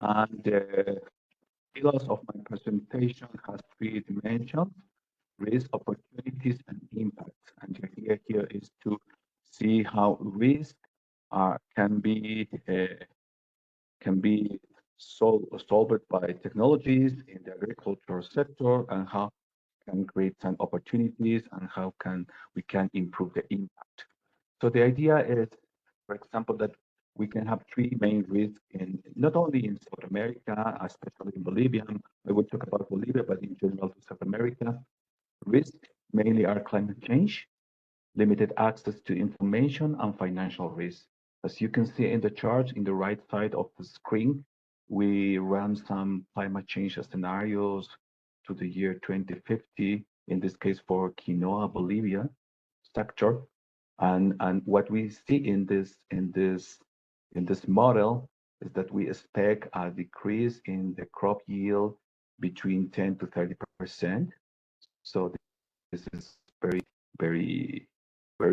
And the pillars of my presentation has three dimensions: risk, opportunities, and impacts. And the idea here is to see how risk can be solved by technologies in the agricultural sector, and how can create some opportunities, and how can we can improve the impact. So the idea is, for example, that we can have three main risks in not only in South America, especially in Bolivia. I will talk about Bolivia, but in general to South America. Risks mainly are climate change, limited access to information, and financial risk. As you can see in the chart in the right side of the screen, we run some climate change scenarios to the year 2050, in this case for quinoa Bolivia sector. And what we see in this model is that we expect a decrease in the crop yield between 10 to 30%. So this is very, very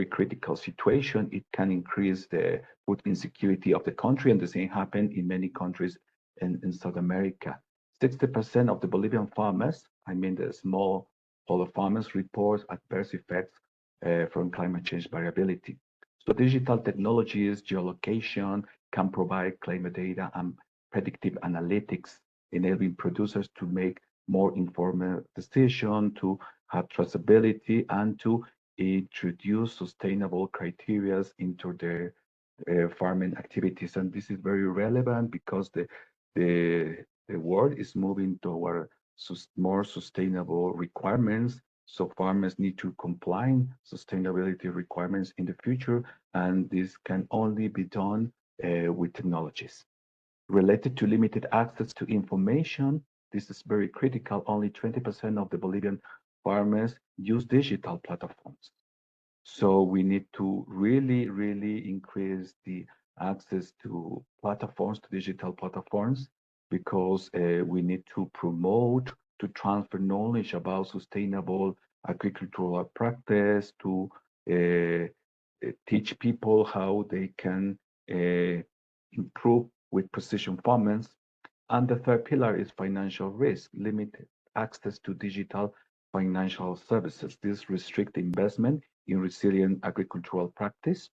critical situation. It can increase the food insecurity of the country, and the same happened in many countries in South America. 60% of the Bolivian farmers, I mean the smallholder farmers, report adverse effects from climate change variability. So digital technologies, geolocation can provide climate data and predictive analytics, enabling producers to make more informed decisions, to have traceability, and to introduce sustainable criteria into their farming activities. And this is very relevant because the world is moving toward more sustainable requirements. So farmers need to comply sustainability requirements in the future, and this can only be done with technologies. Related to limited access to information, this is very critical. Only 20% of the Bolivian farmers use digital platforms. So we need to really, really increase the access to platforms, to digital platforms, because we need to promote, to transfer knowledge about sustainable agricultural practice, to teach people how they can improve with precision farming. And the third pillar is financial risk, limited access to digital financial services. This restrict investment in resilient agricultural practice.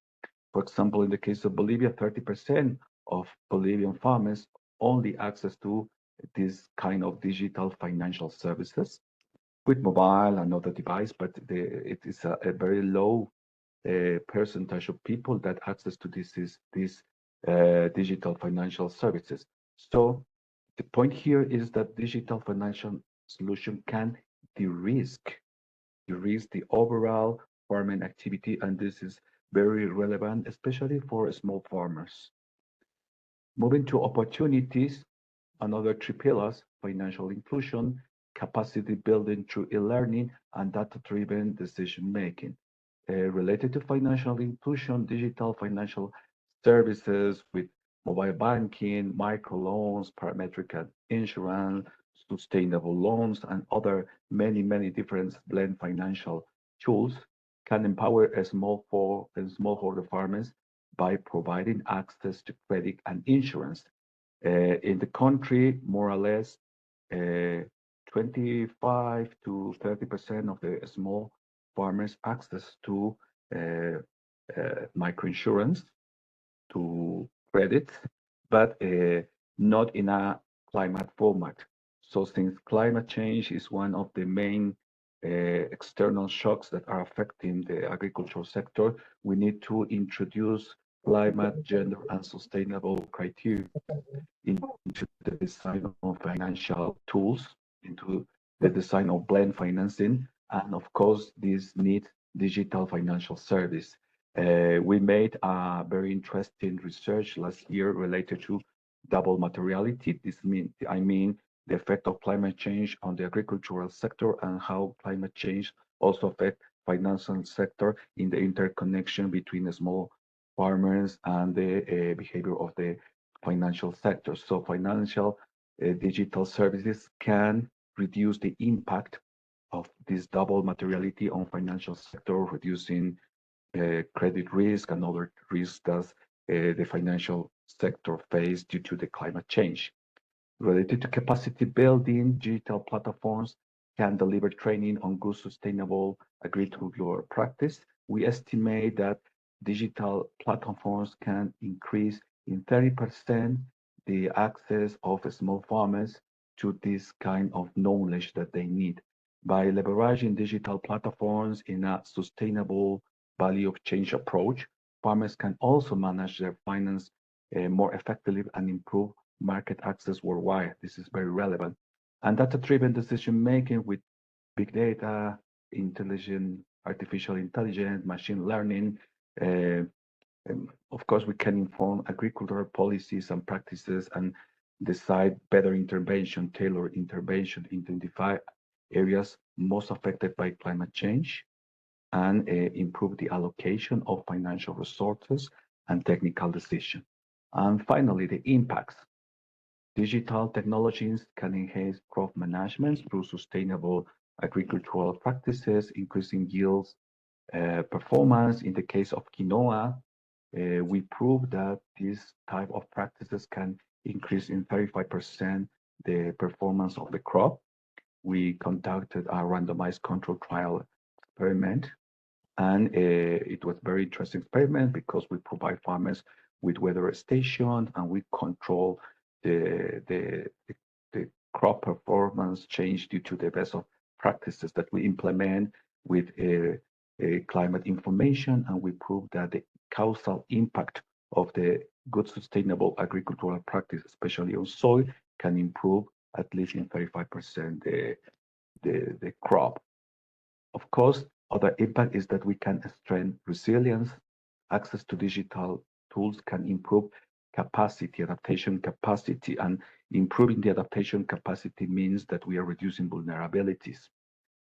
For example, in the case of Bolivia, 30% of Bolivian farmers only access to this kind of digital financial services with mobile and other device, but it is a very low percentage of people that access to these digital financial services. So the point here is that digital financial solution can de-risk the overall farming activity, and this is very relevant, especially for small farmers. Moving to opportunities, another three pillars: financial inclusion, capacity building through e-learning, and data-driven decision making. Related to financial inclusion, digital financial services with mobile banking, microloans, parametric insurance, sustainable loans, and other many different blend financial tools can empower smallholder farmers by providing access to credit and insurance. In the country, more or less, 25 to 30% of the small farmers access to uh, microinsurance, to credit, but not in a climate format. So since climate change is one of the main external shocks that are affecting the agricultural sector, we need to introduce climate, gender, and sustainable criteria into the design of financial tools, into the design of blend financing, and of course, this needs digital financial service. We made a very interesting research last year related to double materiality. I mean the effect of climate change on the agricultural sector, and how climate change also affect financial sector in the interconnection between the small farmers and the behavior of the financial sector. So financial digital services can reduce the impact of this double materiality on financial sector, reducing credit risk and other risks that the financial sector face due to the climate change. Related to capacity building, digital platforms can deliver training on good sustainable agricultural practice. We estimate that digital platforms can increase in 30% the access of small farmers to this kind of knowledge that they need. By leveraging digital platforms in a sustainable value of change approach, farmers can also manage their finance more effectively and improve market access worldwide. This is very relevant. And data-driven decision making with big data, artificial intelligence, machine learning. Of course, we can inform agricultural policies and practices and decide better intervention, tailored intervention, identify areas most affected by climate change, and improve the allocation of financial resources and technical decision. And finally, the impacts. Digital technologies can enhance crop management through sustainable agricultural practices, increasing yields, performance. In the case of quinoa, we proved that this type of practices can increase in 35% the performance of the crop. We conducted a randomized control trial experiment, and it was very interesting experiment because we provide farmers with weather station and we control the crop performance change due to the best of practices that we implement with a climate information, and we prove that the causal impact of the good sustainable agricultural practice, especially on soil, can improve at least in 35% the crop. Of course, other impact is that we can strengthen resilience. Access to digital tools can improve capacity, adaptation capacity, and improving the adaptation capacity means that we are reducing vulnerabilities.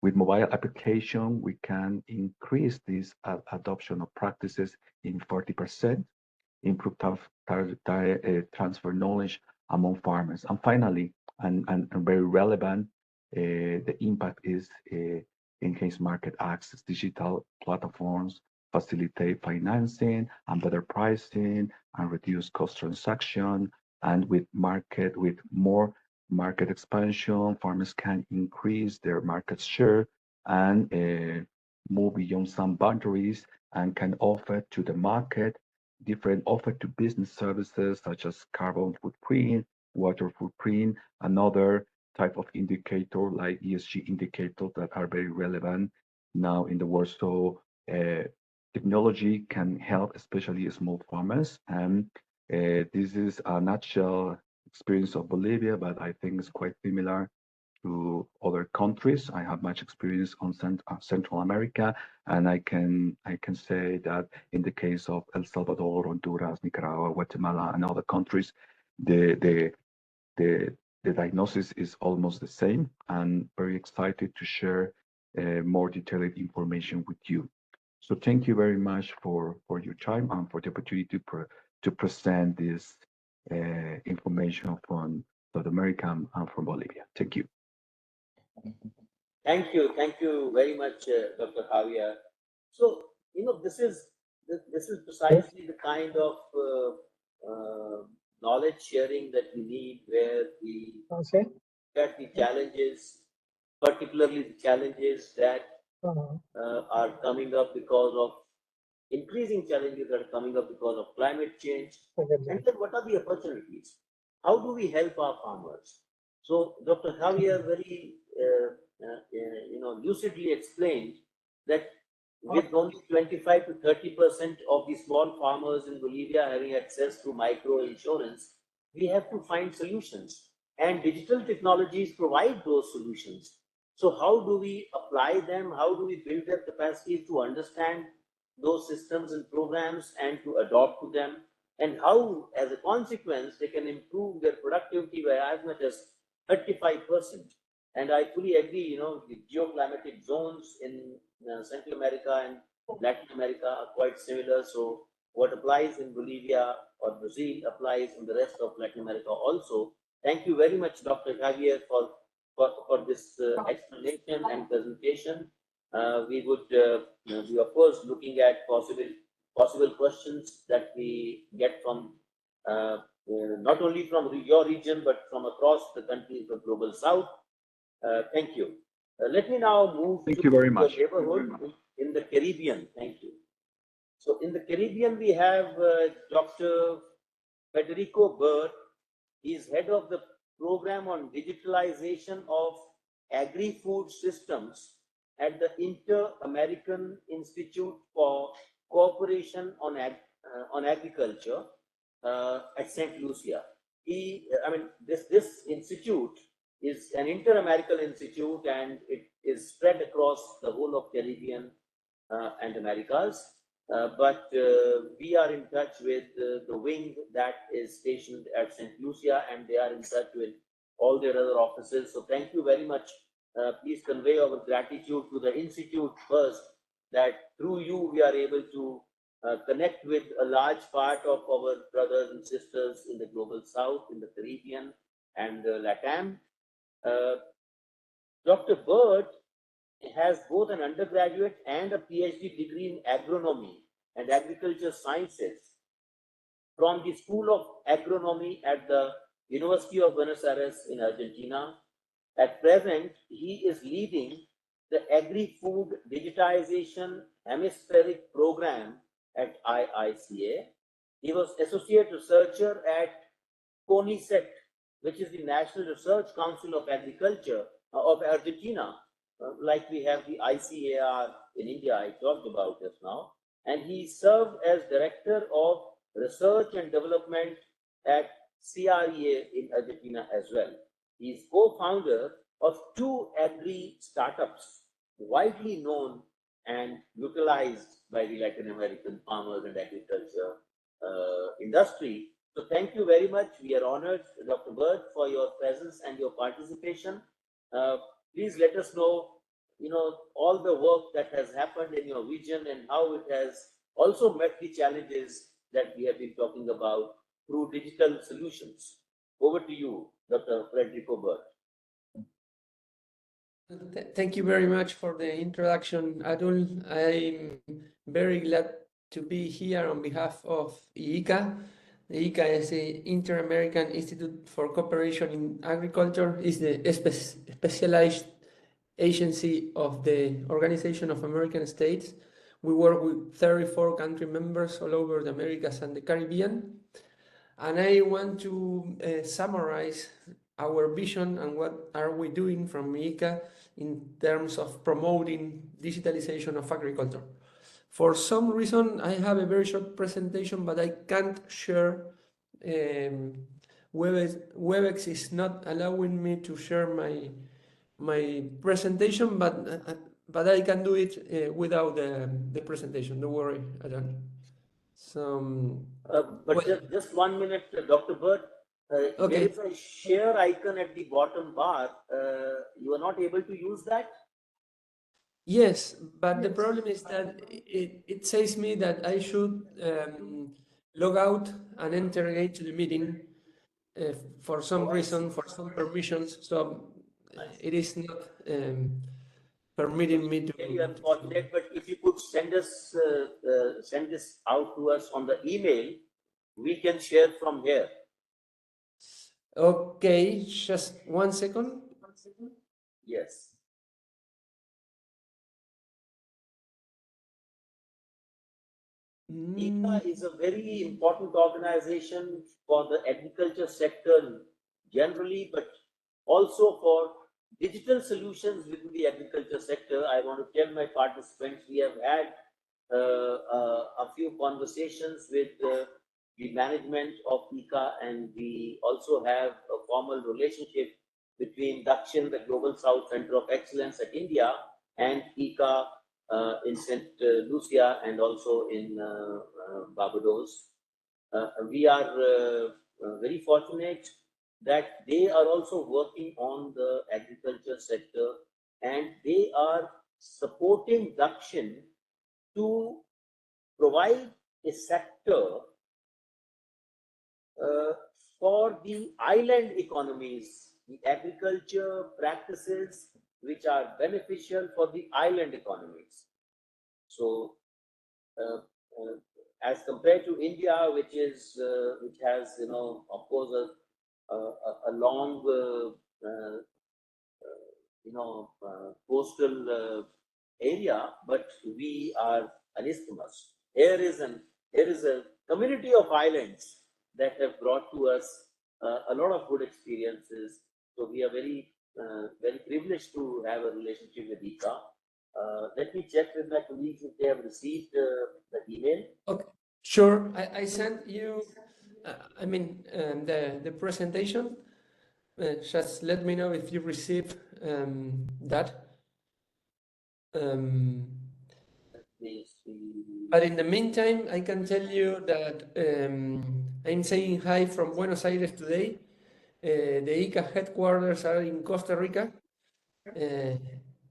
With mobile application, we can increase this adoption of practices in 40%, improve transfer knowledge among farmers. And finally, and very relevant, the impact is enhanced market access. Digital platforms facilitate financing and better pricing and reduce cost transaction. And with more market expansion, farmers can increase their market share and move beyond some boundaries and can offer to the market different offer to business services such as carbon footprint, water footprint, another type of indicator like ESG indicators that are very relevant now in the world. So technology can help, especially small farmers. And this is a nutshell experience of Bolivia, but I think it's quite similar to other countries. I have much experience on Central America, and I can say that in the case of El Salvador, Honduras, Nicaragua, Guatemala, and other countries, the diagnosis is almost the same. And very excited to share more detailed information with you. So thank you very much for your time and for the opportunity to present this information from South America and from Bolivia. Thank you. Thank you very much, Dr. Javier. So, this is precisely the kind of knowledge sharing that we need, where we get the challenges, particularly the challenges that are coming up because of increasing challenges that are coming up because of climate change. And then what are the opportunities? How do we help our farmers? So Dr. Javier very lucidly explained that with only 25 to 30% of the small farmers in Bolivia having access to micro insurance, we have to find solutions, and digital technologies provide those solutions. So how do we apply them? How do we build their capacity to understand those systems and programs and to adopt to them? And how, as a consequence, they can improve their productivity by as much as 35%. And I fully agree, the geoclimatic zones in Central America and Latin America are quite similar. So what applies in Bolivia or Brazil applies in the rest of Latin America also. Thank you very much, Dr. Javier, for this explanation and presentation. We would be, of course, looking at possible questions that we get from not only from your region, but from across the country, the global south. Thank you. Let me now move Thank to you very the much. neighborhood in the Caribbean. Thank you. So in the Caribbean, we have Dr. Federico Bird. He is head of the program on digitalization of agri-food systems at the Inter-American Institute for Cooperation on Agriculture at St. Lucia. This institute is an Inter-American institute, and it is spread across the whole of Caribbean and Americas. But we are in touch with the wing that is stationed at St. Lucia, and they are in touch with all their other offices. So thank you very much. Please convey our gratitude to the Institute first, that through you we are able to connect with a large part of our brothers and sisters in the global south, in the Caribbean and LATAM. Dr. Bird has both an undergraduate and a PhD degree in agronomy and agriculture sciences from the School of Agronomy at the University of Buenos Aires in Argentina. At present, he is leading the Agri-Food Digitization Hemispheric Program at IICA. He was associate researcher at CONICET, which is the National Research Council of Agriculture of Argentina, like we have the ICAR in India, I talked about just now. And he served as Director of Research and Development at CREA in Argentina as well. He is co-founder of 2 agri startups widely known and utilized by the Latin American farmers and agriculture industry. So thank you very much. We are honored, Dr. Bird, for your presence and your participation. Please let us know, all the work that has happened in your region and how it has also met the challenges that we have been talking about through digital solutions. Over to you, Dr. Federico Bird. Thank you very much for the introduction, Atul. I'm very glad to be here on behalf of IICA. The IICA is the Inter-American Institute for Cooperation in Agriculture, is the specialized agency of the Organization of American States. We work with 34 country members all over the Americas and the Caribbean. And I want to summarize our vision and what are we doing from IICA in terms of promoting digitalization of agriculture. For some reason, I have a very short presentation, but I can't share. Webex is not allowing me to share my presentation, but I can do it without the presentation. Don't worry, I don't. So, Just 1 minute, Dr. Bird. okay. There is a share icon at the bottom bar. You are not able to use that? Yes, but the problem is that it says me that I should log out and enter again to the meeting for some reason, for some permissions. So it is not permitting me to. Very unfortunate, but if you could send this out to us on the email, we can share from here. Okay, just 1 second. Yes. IICA is a very important organization for the agriculture sector generally, but also for digital solutions within the agriculture sector. I want to tell my participants, we have had a few conversations with the management of IICA, and we also have a formal relationship between DAKSHIN, the Global South Center of Excellence at India, and IICA in St. Lucia and also in Barbados. We are very fortunate that they are also working on the agriculture sector, and they are supporting DAKSHIN to provide a sector for the island economies, the agriculture practices which are beneficial for the island economies. So, as compared to India, which has, you know, of course, a long coastal area, but we are an isthmus. Here is a community of islands that have brought to us a lot of good experiences. So we are very privileged to have a relationship with ICA. Let me check with my colleagues if they have received the email. Okay, sure. I sent you, the presentation. Just let me know if you receive that. But in the meantime, I can tell you that I'm saying hi from Buenos Aires today. The ICA headquarters are in Costa Rica,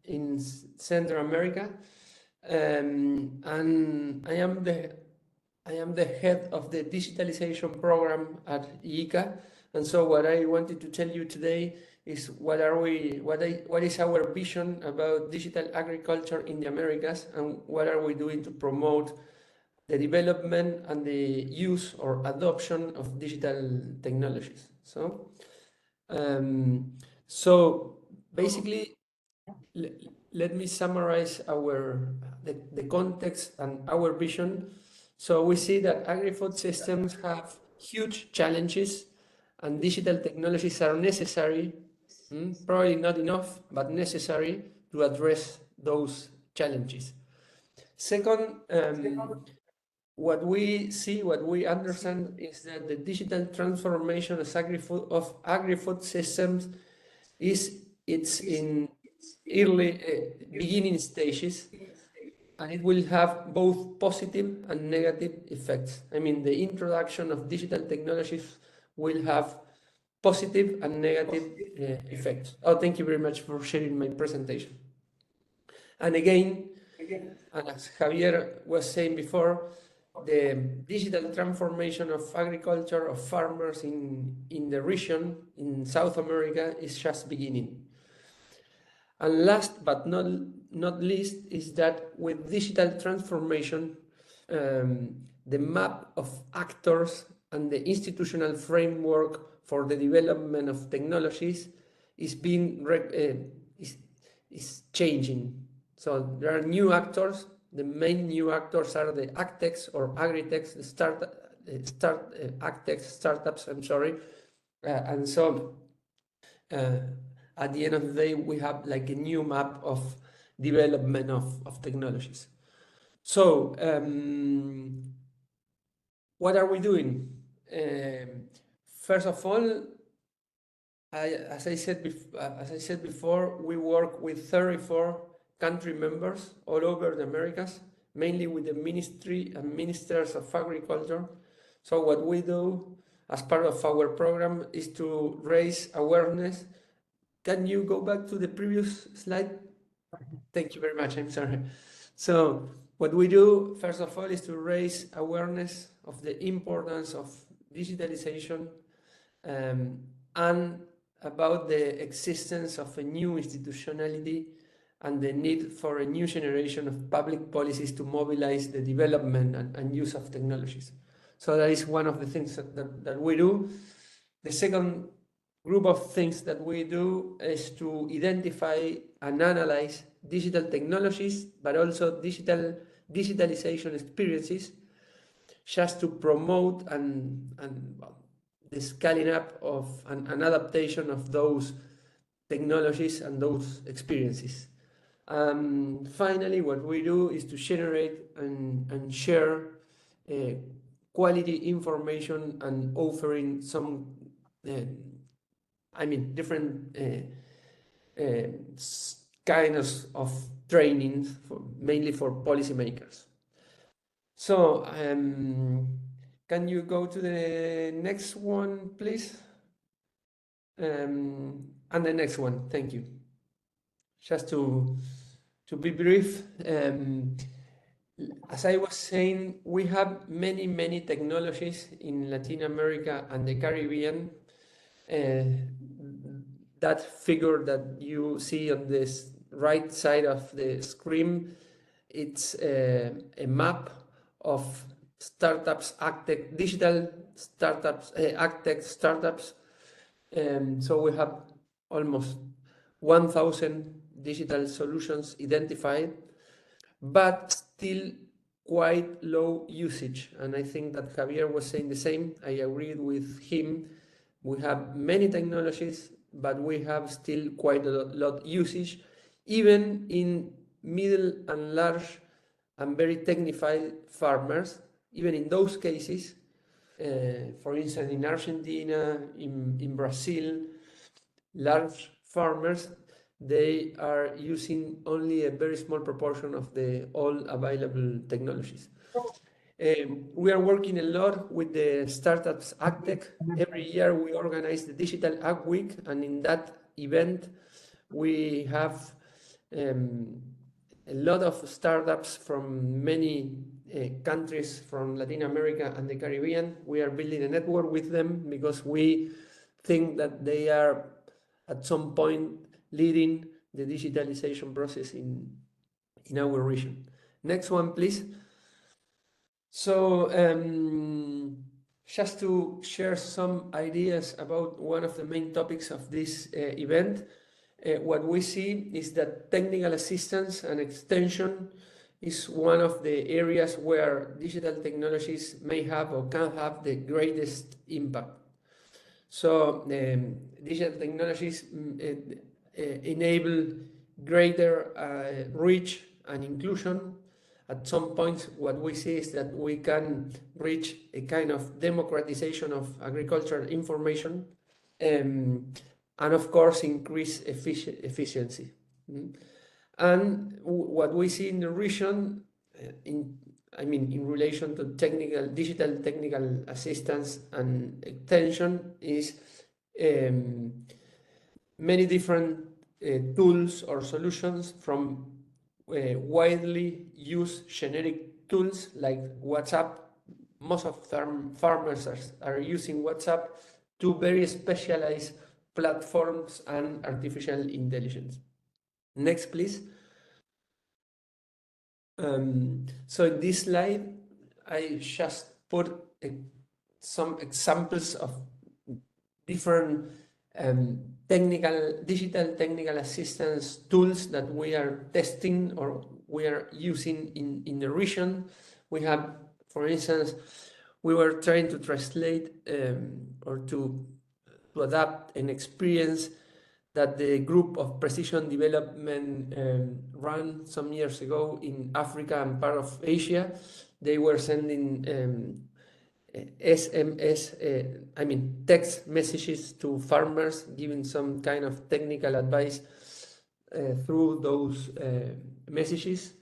in Central America, and I am the head of the digitalization program at ICA. And so what I wanted to tell you today is what is our vision about digital agriculture in the Americas, and what are we doing to promote the development and the use or adoption of digital technologies. So basically, let me summarize the context and our vision. So we see that agri-food systems have huge challenges, and digital technologies are necessary, probably not enough, but necessary to address those challenges. Second, what we see, what we understand is that the digital transformation of agri-food systems it's in early beginning stages, and it will have both positive and negative effects. I mean, the introduction of digital technologies will have positive and negative effects. Oh, thank you very much for sharing my presentation. And again, and as Javier was saying before, the digital transformation of agriculture, of farmers in the region, in South America, is just beginning. And last but not least is that with digital transformation, the map of actors and the institutional framework for the development of technologies is changing. So there are new actors. The main new actors are the agtechs or agritechs, agtechs startups. I'm sorry, and so. At the end of the day, we have like a new map of development of technologies. So, what are we doing? First of all, as I said before, we work with 34 country members all over the Americas, mainly with the ministry and ministers of agriculture. So what we do as part of our program is to raise awareness. Can you go back to the previous slide? Thank you very much. I'm sorry. So what we do, first of all, is to raise awareness of the importance of digitalization and about the existence of a new institutionality and the need for a new generation of public policies to mobilize the development and use of technologies. So that is one of the things that we do. The second group of things that we do is to identify and analyze digital technologies, but also digitalization experiences, just to promote and the scaling up of an adaptation of those technologies and those experiences. Finally, what we do is to generate and share quality information and offering some different kinds of trainings, mainly for policymakers. So, can you go to the next one, please? And the next one, thank you. Just to be brief, as I was saying, we have many technologies in Latin America and the Caribbean. That figure that you see on this right side of the screen, it's a map of startups, AgTech, digital startups, AgTech startups. So we have almost 1,000 digital solutions identified, but still quite low usage. And I think that Javier was saying the same. I agreed with him. We have many technologies, but we have still quite a lot usage, even in middle and large and very technified farmers. Even in those cases, for instance, in Argentina, in Brazil, large farmers, they are using only a very small proportion of the all available technologies. We are working a lot with the startups AgTech. Every year we organize the Digital Ag Week, and in that event we have a lot of startups from many countries from Latin America and the Caribbean. We are building a network with them because we think that they are at some point leading the digitalization process in our region. Next one, please. So just to share some ideas about one of the main topics of this event, what we see is that technical assistance and extension is one of the areas where digital technologies may have or can have the greatest impact. So digital technologies enable greater reach and inclusion. At some points, what we see is that we can reach a kind of democratization of agricultural information, and of course increase efficiency. And what we see in the region, in relation to digital technical assistance and extension, is many different tools or solutions, from widely used generic tools like WhatsApp. Most of farmers are using WhatsApp, to very specialized platforms and artificial intelligence. Next, please. So in this slide, I just put some examples of different digital technical assistance tools that we are testing or we are using in the region. We have, for instance, we were trying to translate or to adapt an experience that the group of precision development ran some years ago in Africa and part of Asia. They were sending SMS, text messages to farmers, giving some kind of technical advice through those messages.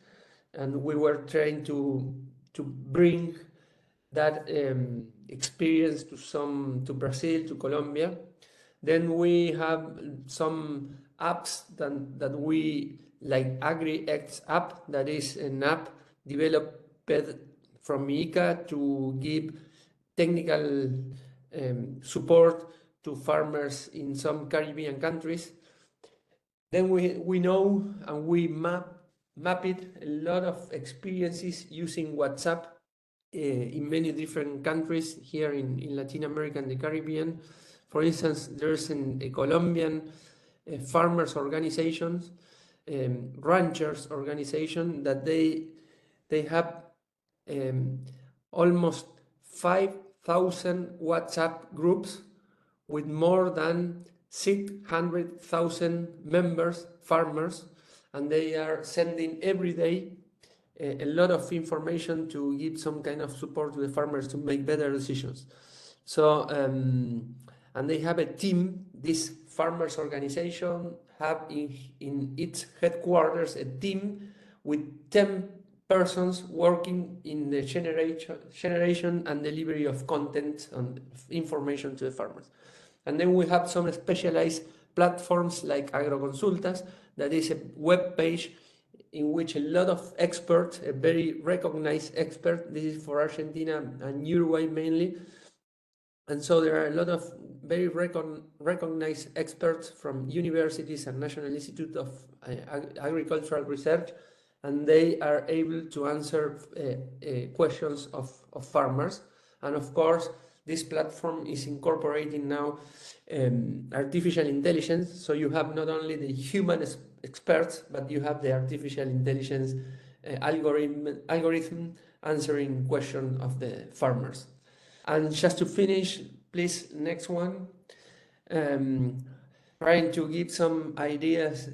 And we were trying to bring that experience to Brazil, to Colombia. Then we have some apps that we, like AgriX app, that is an app developed from ICA to give technical support to farmers in some Caribbean countries. Then we know and we map it a lot of experiences using WhatsApp in many different countries here in Latin America and the Caribbean. For instance, there's a Colombian farmers organizations, ranchers organization, that they have almost 5,000 WhatsApp groups with more than 600,000 members, farmers, and they are sending every day a lot of information to give some kind of support to the farmers to make better decisions. So, and they have a team. This farmers organization have in its headquarters a team with 10 persons working in the generation and delivery of content and information to the farmers. And then we have some specialized platforms like Agroconsultas, that is a web page in which a lot of experts, a very recognized expert, this is for Argentina and Uruguay mainly, and so there are a lot of very recognized experts from universities and National Institute of Agricultural Research, and they are able to answer questions of farmers. And of course, this platform is incorporating now artificial intelligence. So you have not only the human experts, but you have the artificial intelligence algorithm answering questions of the farmers. And just to finish, please, next one. Trying to give some ideas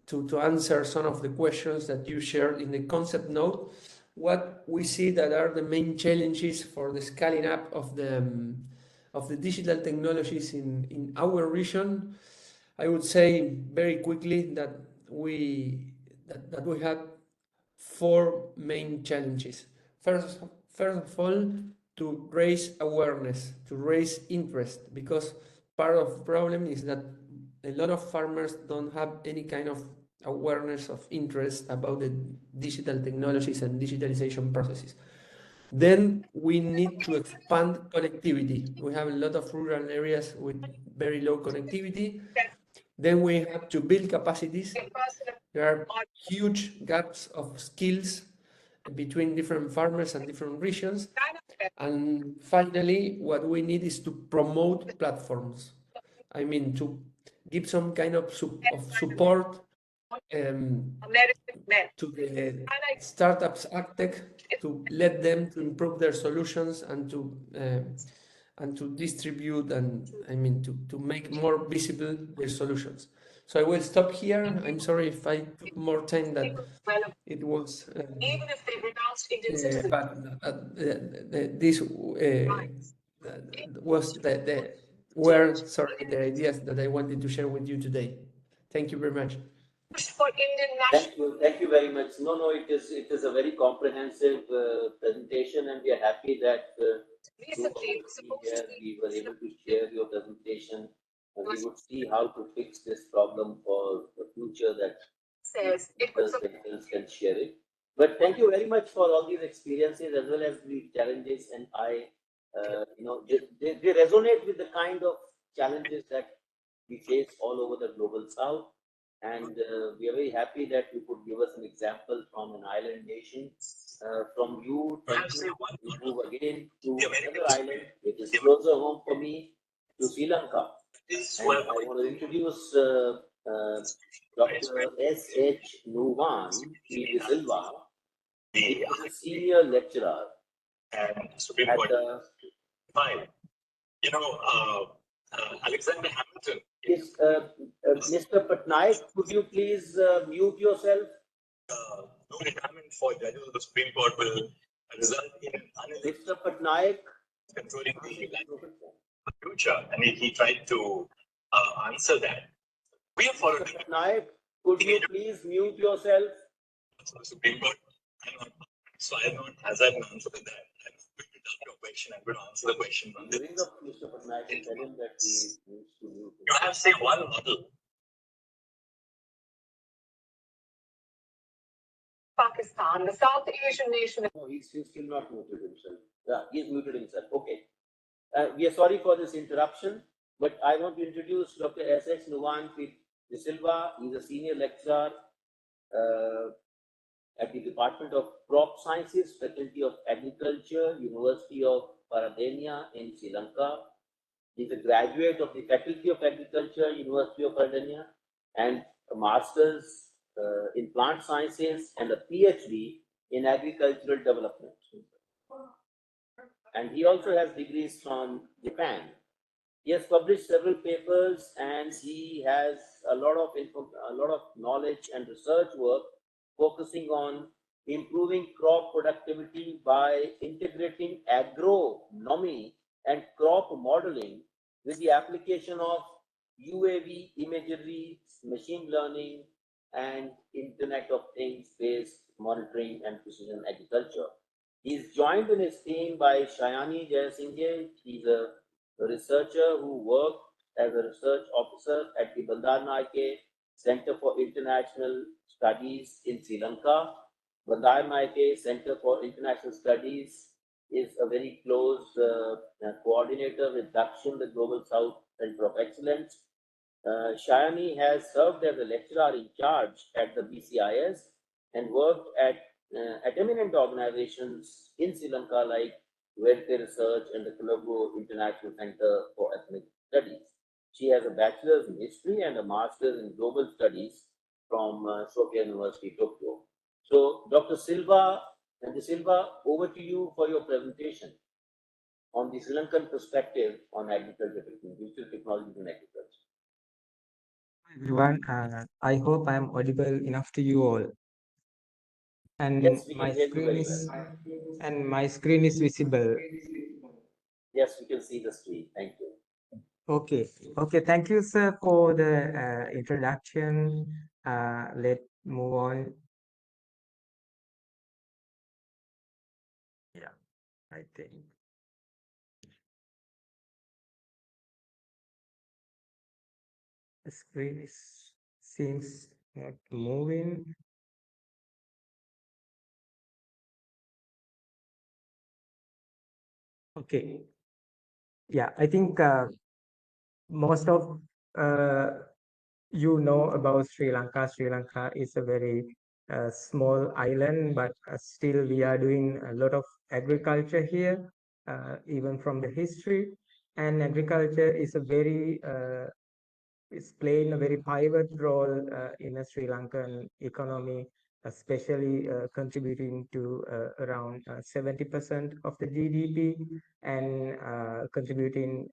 to answer some of the questions that you shared in the concept note. What we see that are the main challenges for the scaling up of the digital technologies in our region. I would say very quickly that we have 4 main challenges. First of all, to raise awareness, to raise interest, because part of the problem is that a lot of farmers don't have any kind of awareness of interest about the digital technologies and digitalization processes. Then we need to expand connectivity. We have a lot of rural areas with very low connectivity. Then we have to build capacities. There are huge gaps of skills between different farmers and different regions. And finally, what we need is to promote platforms. I mean, to give some kind of support to the startups, AgTech, to let them to improve their solutions and to distribute and I mean to make more visible their solutions. So I will stop here. I'm sorry if I took more time than it was. Even if they renounced Indian citizenship. But this was the ideas that I wanted to share with you today. Thank you very much. For Indian national. Thank you very much. No, it is a very comprehensive presentation, and we are happy that Recently, it was supposed to be. we were able to share your presentation, and we would see how to fix this problem for the future that Says it was themselves can share it. But thank you very much for all these experiences as well as the challenges, and they resonate with the kind of challenges that we face all over the global south. And we are very happy that you could give us an example from an island nation. From you, thank you. We move again to another island, which is closer home for me, to Sri Lanka. And I want to introduce Dr. S.H. Nuvan P. Silva. He is a senior lecturer and Supreme at Court. the Fine. Alexander Hamilton. Yes, Mr. Patnaik, could you please mute yourself? No retirement for judges of the Supreme Court will result in Mr. Patnaik, controlling the future, and he tried to answer that. We have followed Mr. Patnaik, could you please mute yourself? the Supreme Court. So I am not hazard an answer to that. I'm going to ask your question. I'm going to answer the question. Ring up Mr. Patnaik and tell him that he needs to mute. You have, say, one model. Pakistan, the South Asian nation. No, he's still not muted himself. Yeah, he's muted himself. Okay. We are sorry for this interruption, but I want to introduce Dr. S.H. Nuvan P. Silva. He's a senior lecturer at the Department of Crop Sciences, Faculty of Agriculture, University of Paradena in Sri Lanka. He's a graduate of the Faculty of Agriculture, University of Paradena, and a master's in plant sciences and a PhD in agricultural development. And he also has degrees from Japan. He has published several papers, and he has a lot of knowledge and research work focusing on improving crop productivity by integrating agronomy and crop modeling with the application of UAV imagery, machine learning, and Internet of Things based monitoring and precision agriculture. He is joined in his team by Shayani Jayasinghe. He's a researcher who worked as a research officer at the Bandar Naike Center for International Studies in Sri Lanka. Vandai Maike Center for International Studies is a very close coordinator with DAKSHIN, the Global South Center of Excellence. Shayani has served as a lecturer in charge at the BCIS and worked at eminent organizations in Sri Lanka like Welfare Research and the Colombo International Center for Ethnic Studies. She has a bachelor's in history and a master's in global studies from Sophia University, Tokyo. So, Dr. Silva and De Silva, over to you for your presentation on the Sri Lankan perspective on agriculture, digital technologies in agriculture. Everyone, I hope I am audible enough to you all. And Yes, we my can hear you screen very is well. and my screen is visible. Yes, we can see the screen. Thank you. Okay. Okay. Thank you, sir, for the introduction. Let's move on. Yeah, I think. The screen is seems not moving. Okay. Yeah, I think most of you know about Sri Lanka. Sri Lanka is a very small island, but still we are doing a lot of agriculture here, even from the history. And agriculture is a very is playing a very pivot role in a Sri Lankan economy, especially contributing to around 70% of the GDP and contributing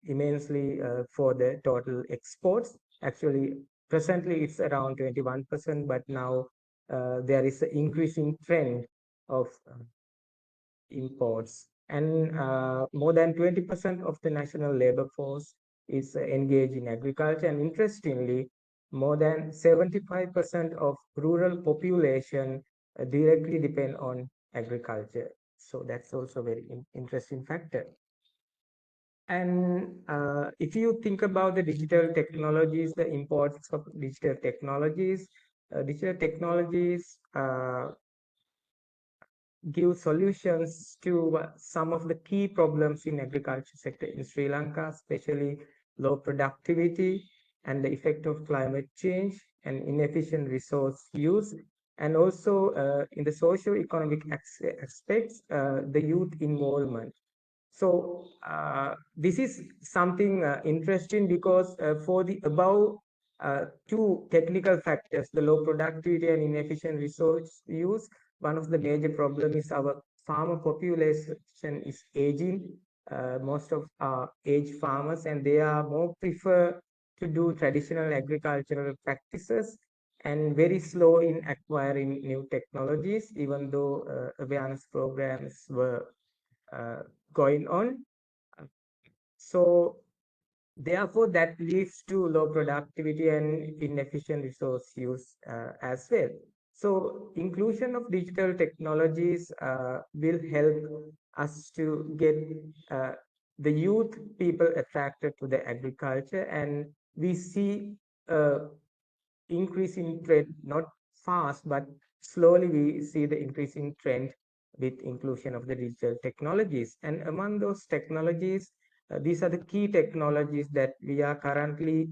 immensely for the total exports. Actually, presently it's around 21%, but now there is an increasing trend of imports. And more than 20% of the national labor force is engaged in agriculture. And interestingly, more than 75% of rural population directly depend on agriculture. So that's also a very interesting factor. And if you think about the digital technologies, the importance of digital technologies give solutions to some of the key problems in agriculture sector in Sri Lanka, especially low productivity and the effect of climate change and inefficient resource use, and also in the socio-economic aspects, the youth involvement. So this is something interesting because for the above two technical factors, the low productivity and inefficient resource use, one of the major problem is our farmer population is aging. Most of our age farmers, and they are more prefer to do traditional agricultural practices and very slow in acquiring new technologies, even though awareness programs were going on. So therefore, that leads to low productivity and inefficient resource use as well. So inclusion of digital technologies will help us to get the youth people attracted to the agriculture, and we see increasing trend, not fast, but slowly we see the increasing trend with inclusion of the digital technologies. And among those technologies, these are the key technologies that we are currently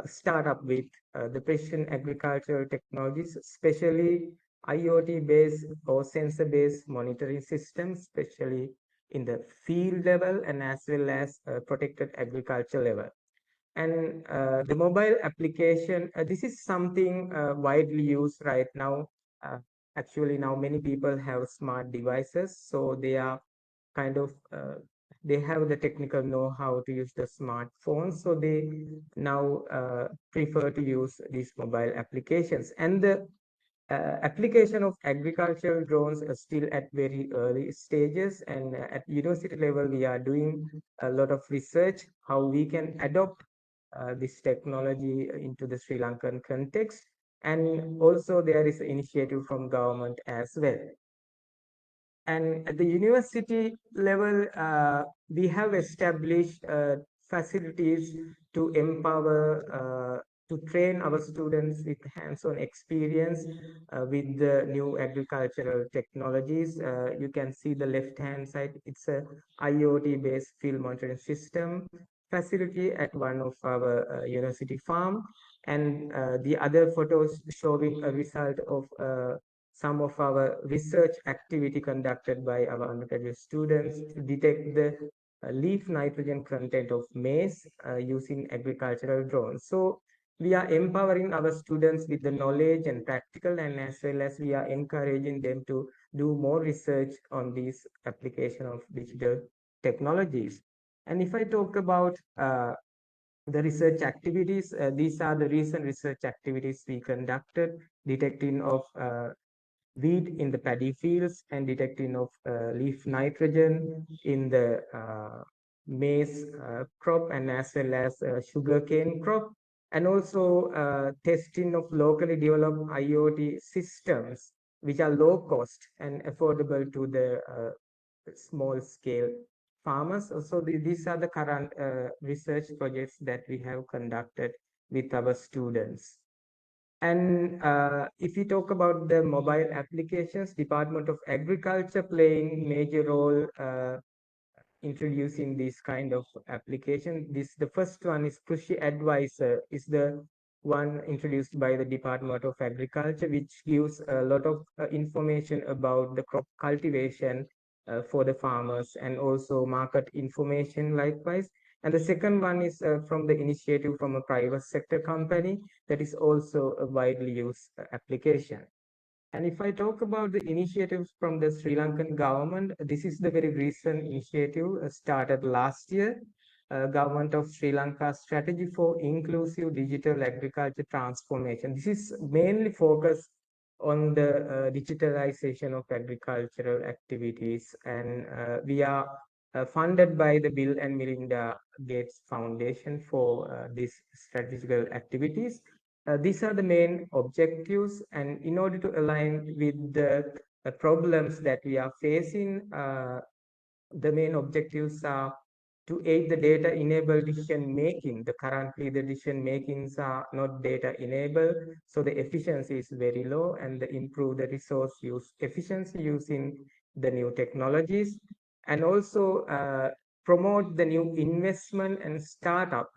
start up with the precision agricultural technologies, especially IoT based or sensor based monitoring systems, especially in the field level and as well as protected agriculture level. And the mobile application, this is something widely used right now. Actually, now many people have smart devices, so they are kind of they have the technical know-how to use the smartphones, so they now prefer to use these mobile applications. And the application of agricultural drones are still at very early stages, and at university level we are doing a lot of research how we can adopt this technology into the Sri Lankan context. And also there is an initiative from government as well. And at the university level, we have established facilities to empower to train our students with hands-on experience with the new agricultural technologies. You can see the left-hand side, it's a IoT-based field monitoring system facility at one of our university farm. And the other photos showing a result of some of our research activity conducted by our undergraduate students to detect the leaf nitrogen content of maize using agricultural drones. So we are empowering our students with the knowledge and practical, and as well as we are encouraging them to do more research on these application of digital technologies. And if I talk about the research activities, these are the recent research activities we conducted, detecting of weed in the paddy fields and detecting of leaf nitrogen in the maize crop, and as well as sugarcane crop, and also testing of locally developed IoT systems which are low cost and affordable to the small scale farmers. So these are the current research projects that we have conducted with our students. And if we talk about the mobile applications, Department of Agriculture playing major role introducing this kind of application. The first one is Krushi Advisor, is the one introduced by the Department of Agriculture, which gives a lot of information about the crop cultivation for the farmers, and also market information likewise. And the second one is from the initiative from a private sector company that is also a widely used application. And if I talk about the initiatives from the Sri Lankan government, this is the very recent initiative started last year. Government of Sri Lanka strategy for inclusive digital agriculture transformation. This is mainly focused on the digitalization of agricultural activities, and we are funded by the Bill and Melinda Gates Foundation for these strategical activities. These are the main objectives, and in order to align with the problems that we are facing, the main objectives are to aid the data enabled decision making. The currently the decision makings are not data enabled, so the efficiency is very low, and the improve the resource use efficiency using the new technologies, and also promote the new investment and startup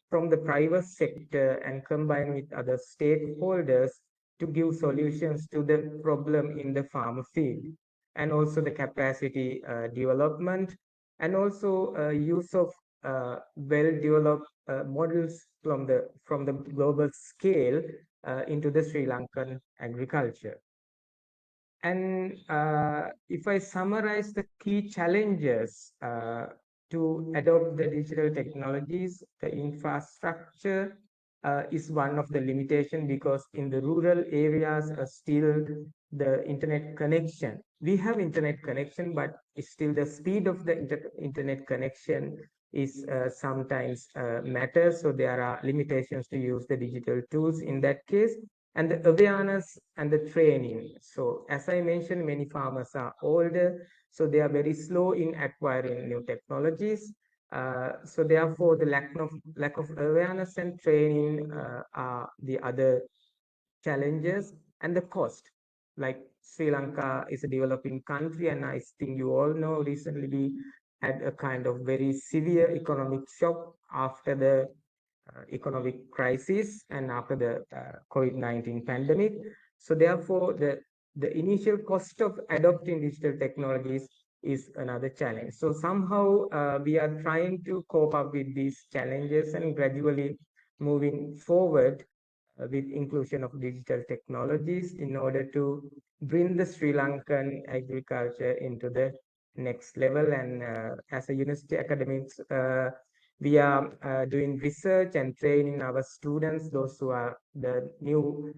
from the private sector and combine with other stakeholders to give solutions to the problem in the farm field, and also the capacity development, and also use of well-developed models from the global scale into the Sri Lankan agriculture. And if I summarize the key challenges to adopt the digital technologies, the infrastructure is one of the limitation, because in the rural areas still the internet connection. We have internet connection, but still the speed of the internet connection is sometimes matters. So there are limitations to use the digital tools in that case, and the awareness and the training. So as I mentioned, many farmers are older, so they are very slow in acquiring new technologies. So therefore, the lack of awareness and training are the other challenges, and the cost. Like Sri Lanka is a developing country, and I think you all know recently we had a kind of very severe economic shock after the economic crisis and after the COVID-19 pandemic. So therefore, the initial cost of adopting digital technologies is another challenge. So somehow we are trying to cope up with these challenges and gradually moving forward with inclusion of digital technologies in order to bring the Sri Lankan agriculture into the next level. And as a university academics, we are doing research and training our students, those who are the new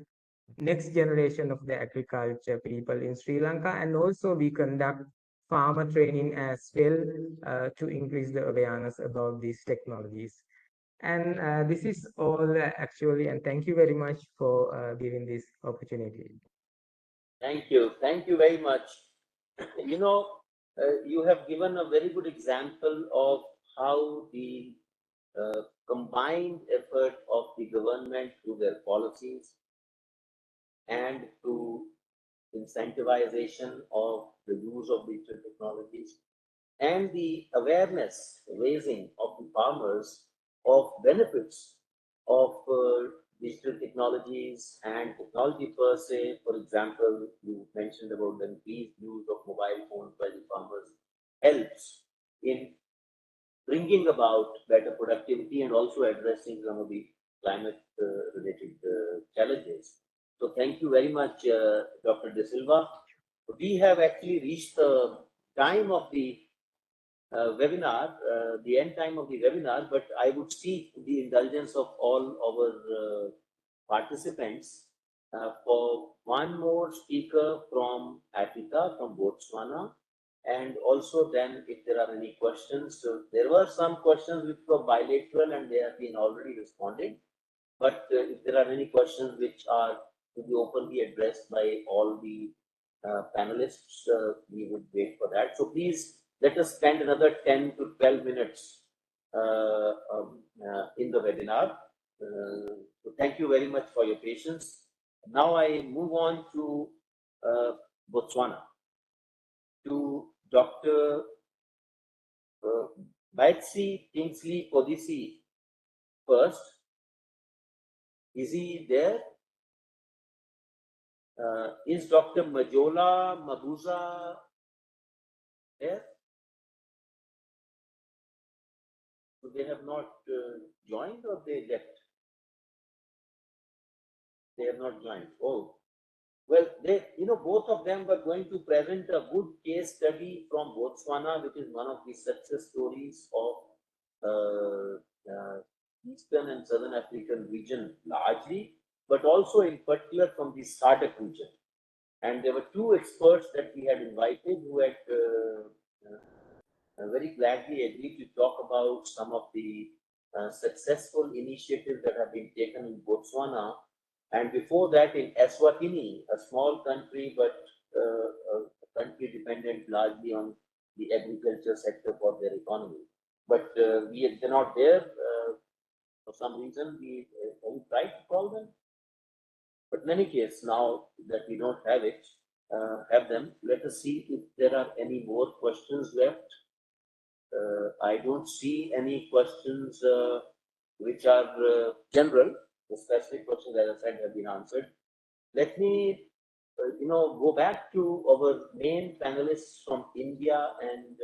next generation of the agriculture people in Sri Lanka. And also we conduct farmer training as well to increase the awareness about these technologies. And this is all actually, and thank you very much for giving this opportunity. Thank you. Thank you very much. You know, you have given a very good example of how the combined effort of the government through their policies and to incentivization of the use of digital technologies and the awareness raising of the farmers of benefits of digital technologies and technology per se. For example, you mentioned about the increased use of mobile phones by the farmers helps in bringing about better productivity and also addressing some of the climate related challenges. So thank you very much, Dr. De Silva. We have actually reached the time of the webinar, the end time of the webinar, but I would seek the indulgence of all our participants for one more speaker from Africa, from Botswana, and also then if there are any questions. So there were some questions which were bilateral and they have been already responded, but if there are any questions which are to be openly addressed by all the panelists, we would wait for that. So please let us spend another 10 to 12 minutes in the webinar. So thank you very much for your patience. Now I move on to Botswana, to Dr. Baitsi Kingsley Odisi first. Is he there? Is Dr. Majola Mabuza there? So they have not joined or they left? They have not joined. Oh, well, they, both of them were going to present a good case study from Botswana, which is one of the success stories of Eastern and Southern African region largely, but also in particular from the SADC region. And there were two experts that we had invited who had very gladly agreed to talk about some of the successful initiatives that have been taken in Botswana. And before that, in Eswatini, a small country, but a country dependent largely on the agriculture sector for their economy. But they're not there for some reason. We tried to call them. But in any case, now that we don't have it, have them, let us see if there are any more questions left. I don't see any questions which are general. The specific questions, as I said, have been answered. Let me, go back to our main panelists from India and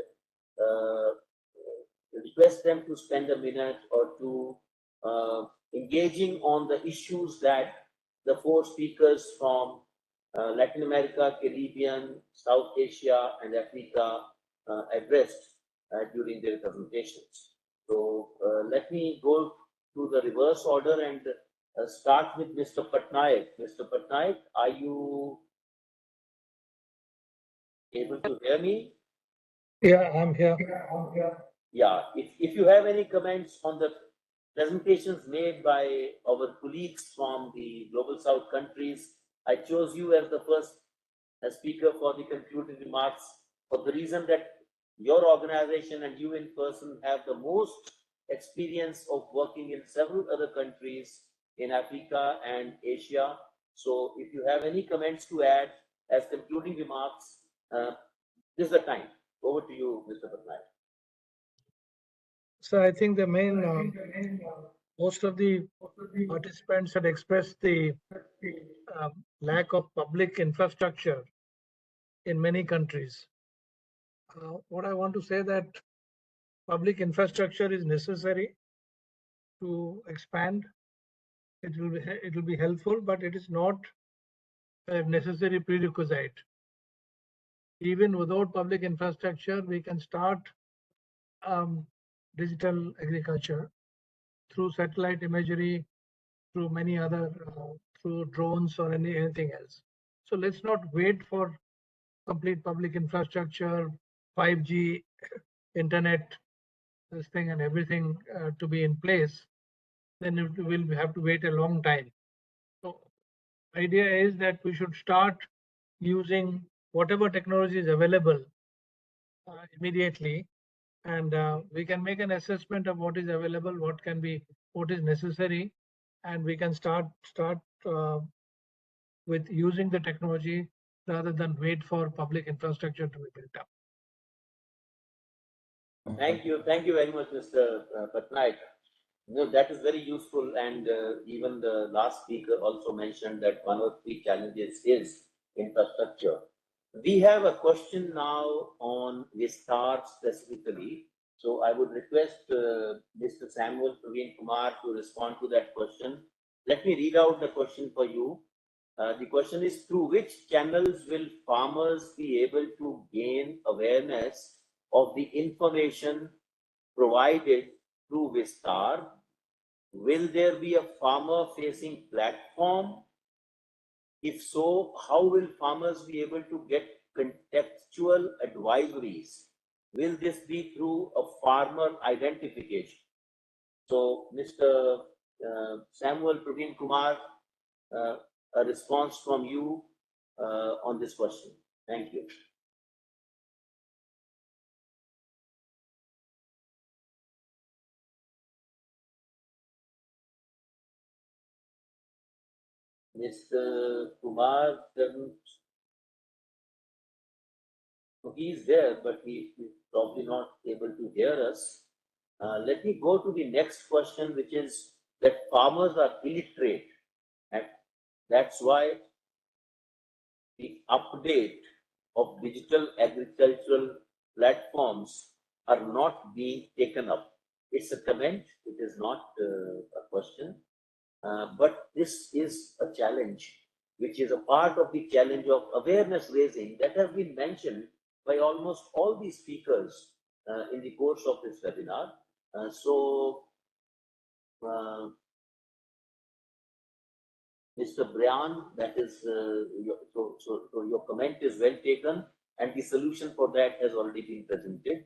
request them to spend a minute or two engaging on the issues that the four speakers from Latin America, Caribbean, South Asia, and Africa addressed during their presentations. So let me go to the reverse order and start with Mr. Patnaik. Mr. Patnaik, are you able to hear me? Yeah, I'm here. Yeah, if you have any comments on the presentations made by our colleagues from the Global South countries, I chose you as the first speaker for the concluding remarks for the reason that your organization and you in person have the most experience of working in several other countries in Africa and Asia. So if you have any comments to add as concluding remarks, this is the time. Over to you, Mr. Patnaik. So I think the main, most of the participants had expressed the lack of public infrastructure in many countries. What I want to say that public infrastructure is necessary to expand. It will be helpful, but it is not a necessary prerequisite. Even without public infrastructure, we can start digital agriculture through satellite imagery, through many other, through drones or anything else. So let's not wait for complete public infrastructure, 5G, internet, this thing and everything to be in place. Then it will have to wait a long time. So idea is that we should start using whatever technology is available immediately and we can make an assessment of what is available, what is necessary, and we can start with using the technology rather than wait for public infrastructure to be built up. Thank you very much, Mr. Patnaik. No, that is very useful, and even the last speaker also mentioned that one of the challenges is infrastructure. We have a question now on Vistar specifically, so I would request Mr. Samuel Praveen Kumar to respond to that question. Let me read out the question for you. The question is, through which channels will farmers be able to gain awareness of the information provided through Vistar? Will there be a farmer-facing platform? If so, how will farmers be able to get contextual advisories? Will this be through a farmer identification? So, Mr. Samuel Praveen Kumar, a response from you on this question. Thank you. Mr. Kumar doesn't, he's there, but he's probably not able to hear us. Let me go to the next question, which is that farmers are illiterate, and that's why the update of digital agricultural platforms are not being taken up. It's a comment, it is not a question. But this is a challenge, which is a part of the challenge of awareness raising that has been mentioned by almost all the speakers in the course of this webinar. Mr. Brian, that is, your comment is well taken, and the solution for that has already been presented.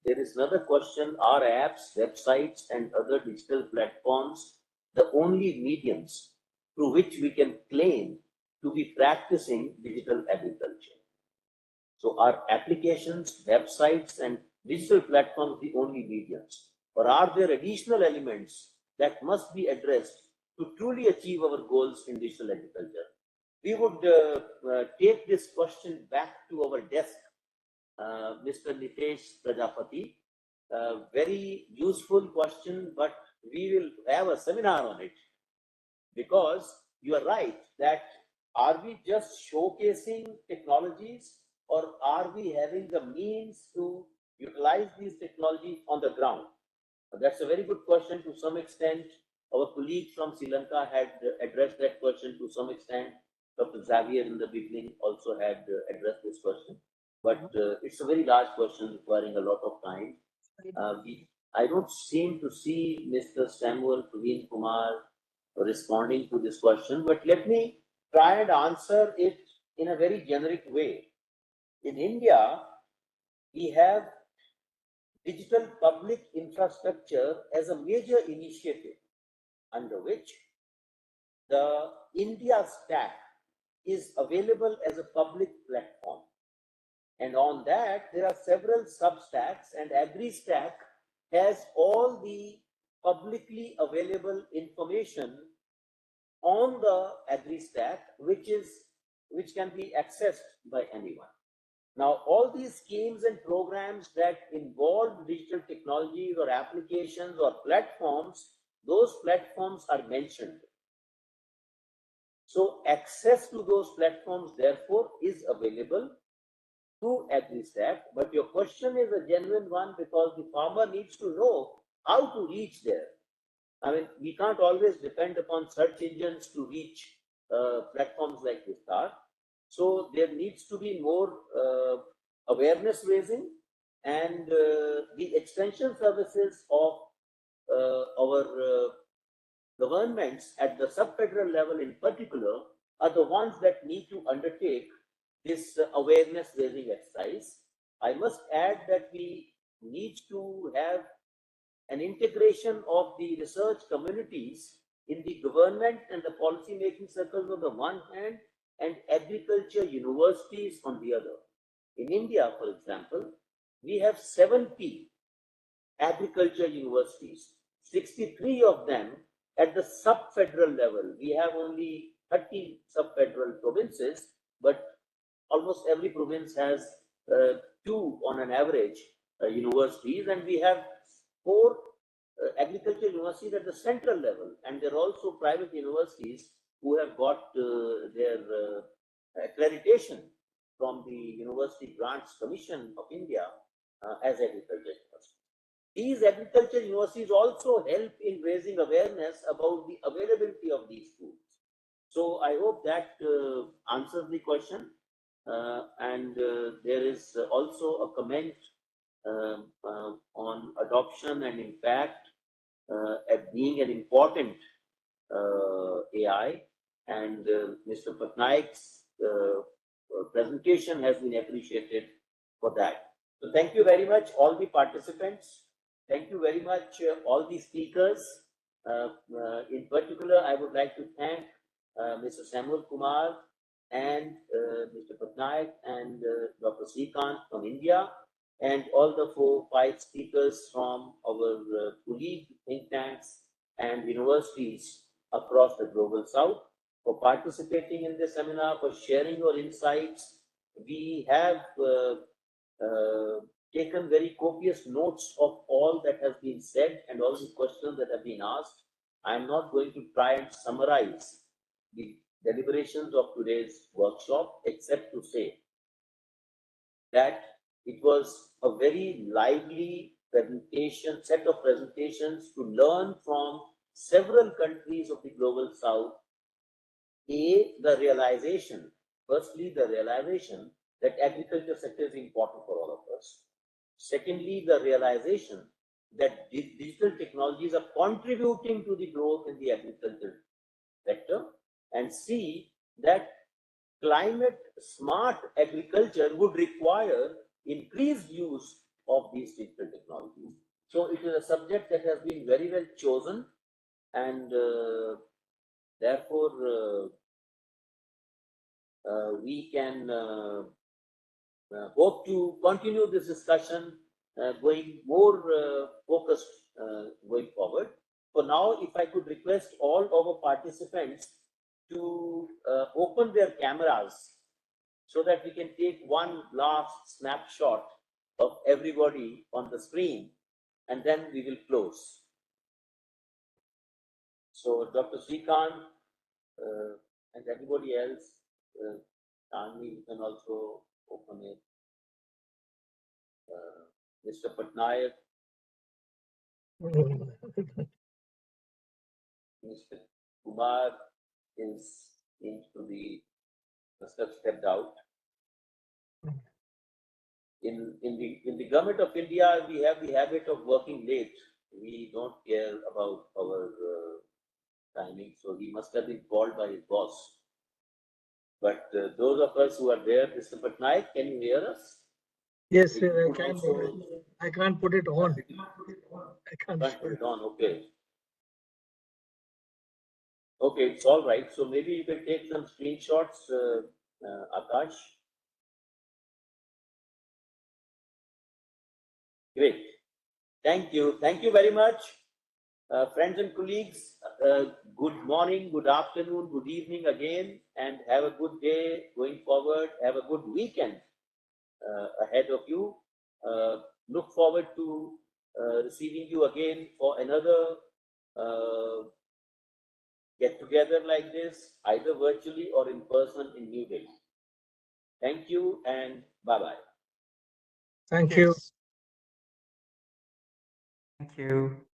There is another question, are apps, websites, and other digital platforms the only mediums through which we can claim to be practicing digital agriculture? So are applications, websites, and digital platforms the only mediums? Or are there additional elements that must be addressed to truly achieve our goals in digital agriculture? We would take this question back to our desk, Mr. Nitesh Prajapati. Very useful question, but we will have a seminar on it, because you are right that are we just showcasing technologies, or are we having the means to utilize these technologies on the ground? That's a very good question. To some extent, our colleague from Sri Lanka had addressed that question to some extent. Dr. Xavier in the beginning also had addressed this question, but it's a very large question requiring a lot of time. I don't seem to see Mr. Samuel Praveen Kumar responding to this question, but let me try and answer it in a very generic way. In India, we have digital public infrastructure as a major initiative under which the India Stack is available as a public platform. And on that, there are several substacks, and AgriStack has all the publicly available information on the AgriStack, which can be accessed by anyone. Now, all these schemes and programs that involve digital technologies or applications or platforms, those platforms are mentioned. So access to those platforms, therefore, is available through AgriStack. But your question is a genuine one, because the farmer needs to know how to reach there. I mean, we can't always depend upon search engines to reach platforms like Vistar. So there needs to be more awareness raising, and the extension services of our governments at the sub-federal level in particular are the ones that need to undertake this awareness raising exercise. I must add that we need to have an integration of the research communities in the government and the policy making circles on the one hand, and agriculture universities on the other. In India, for example, we have 70 agriculture universities, 63 of them at the sub-federal level. We have only 30 sub-federal provinces, but almost every province has 2 on an average universities, and we have 4 agriculture universities at the central level, and there are also private universities who have got their accreditation from the University Grants Commission of India as agriculture universities. These agriculture universities also help in raising awareness about the availability of these tools. So I hope that answers the question. And there is also a comment on adoption and impact at being an important AI, and Mr. Patnaik's presentation has been appreciated for that. So thank you very much, all the participants. Thank you very much, all the speakers. In particular, I would like to thank Mr. Samuel Kumar and Mr. Patnaik and Dr. Srikanth from India, and all the 4-5 speakers from our colleague think tanks and universities across the global south for participating in this seminar, for sharing your insights. We have taken very copious notes of all that has been said and all the questions that have been asked. I am not going to try and summarize the deliberations of today's workshop, except to say that it was a very lively presentation, set of presentations to learn from several countries of the global south. The realization, firstly, the realization that agriculture sector is important for all of us. Secondly, the realization that digital technologies are contributing to the growth in the agriculture sector. And C, that climate smart agriculture would require increased use of these digital technologies. So it is a subject that has been very well chosen, and therefore we can hope to continue this discussion going more focused going forward. For now, if I could request all our participants to open their cameras so that we can take one last snapshot of everybody on the screen, and then we will close. So Dr. Srikanth and everybody else, Tani, you can also open it. Mr. Patnaik, Mr. Kumar seems must have stepped out. In the government of India, we have the habit of working late. We don't care about our timing, so he must have been called by his boss. But those of us who are there, Mr. Patnaik, can you hear us? Yes, I can. I can't put it on. I can't put it on. Okay. Okay, it's all right. So maybe you can take some screenshots, Akash. Great. Thank you. Thank you very much. Friends and colleagues, good morning, good afternoon, good evening again, and have a good day going forward. Have a good weekend ahead of you. Look forward to receiving you again for another get together like this, either virtually or in person in New Delhi. Thank you and bye-bye. Thank you. Thank you.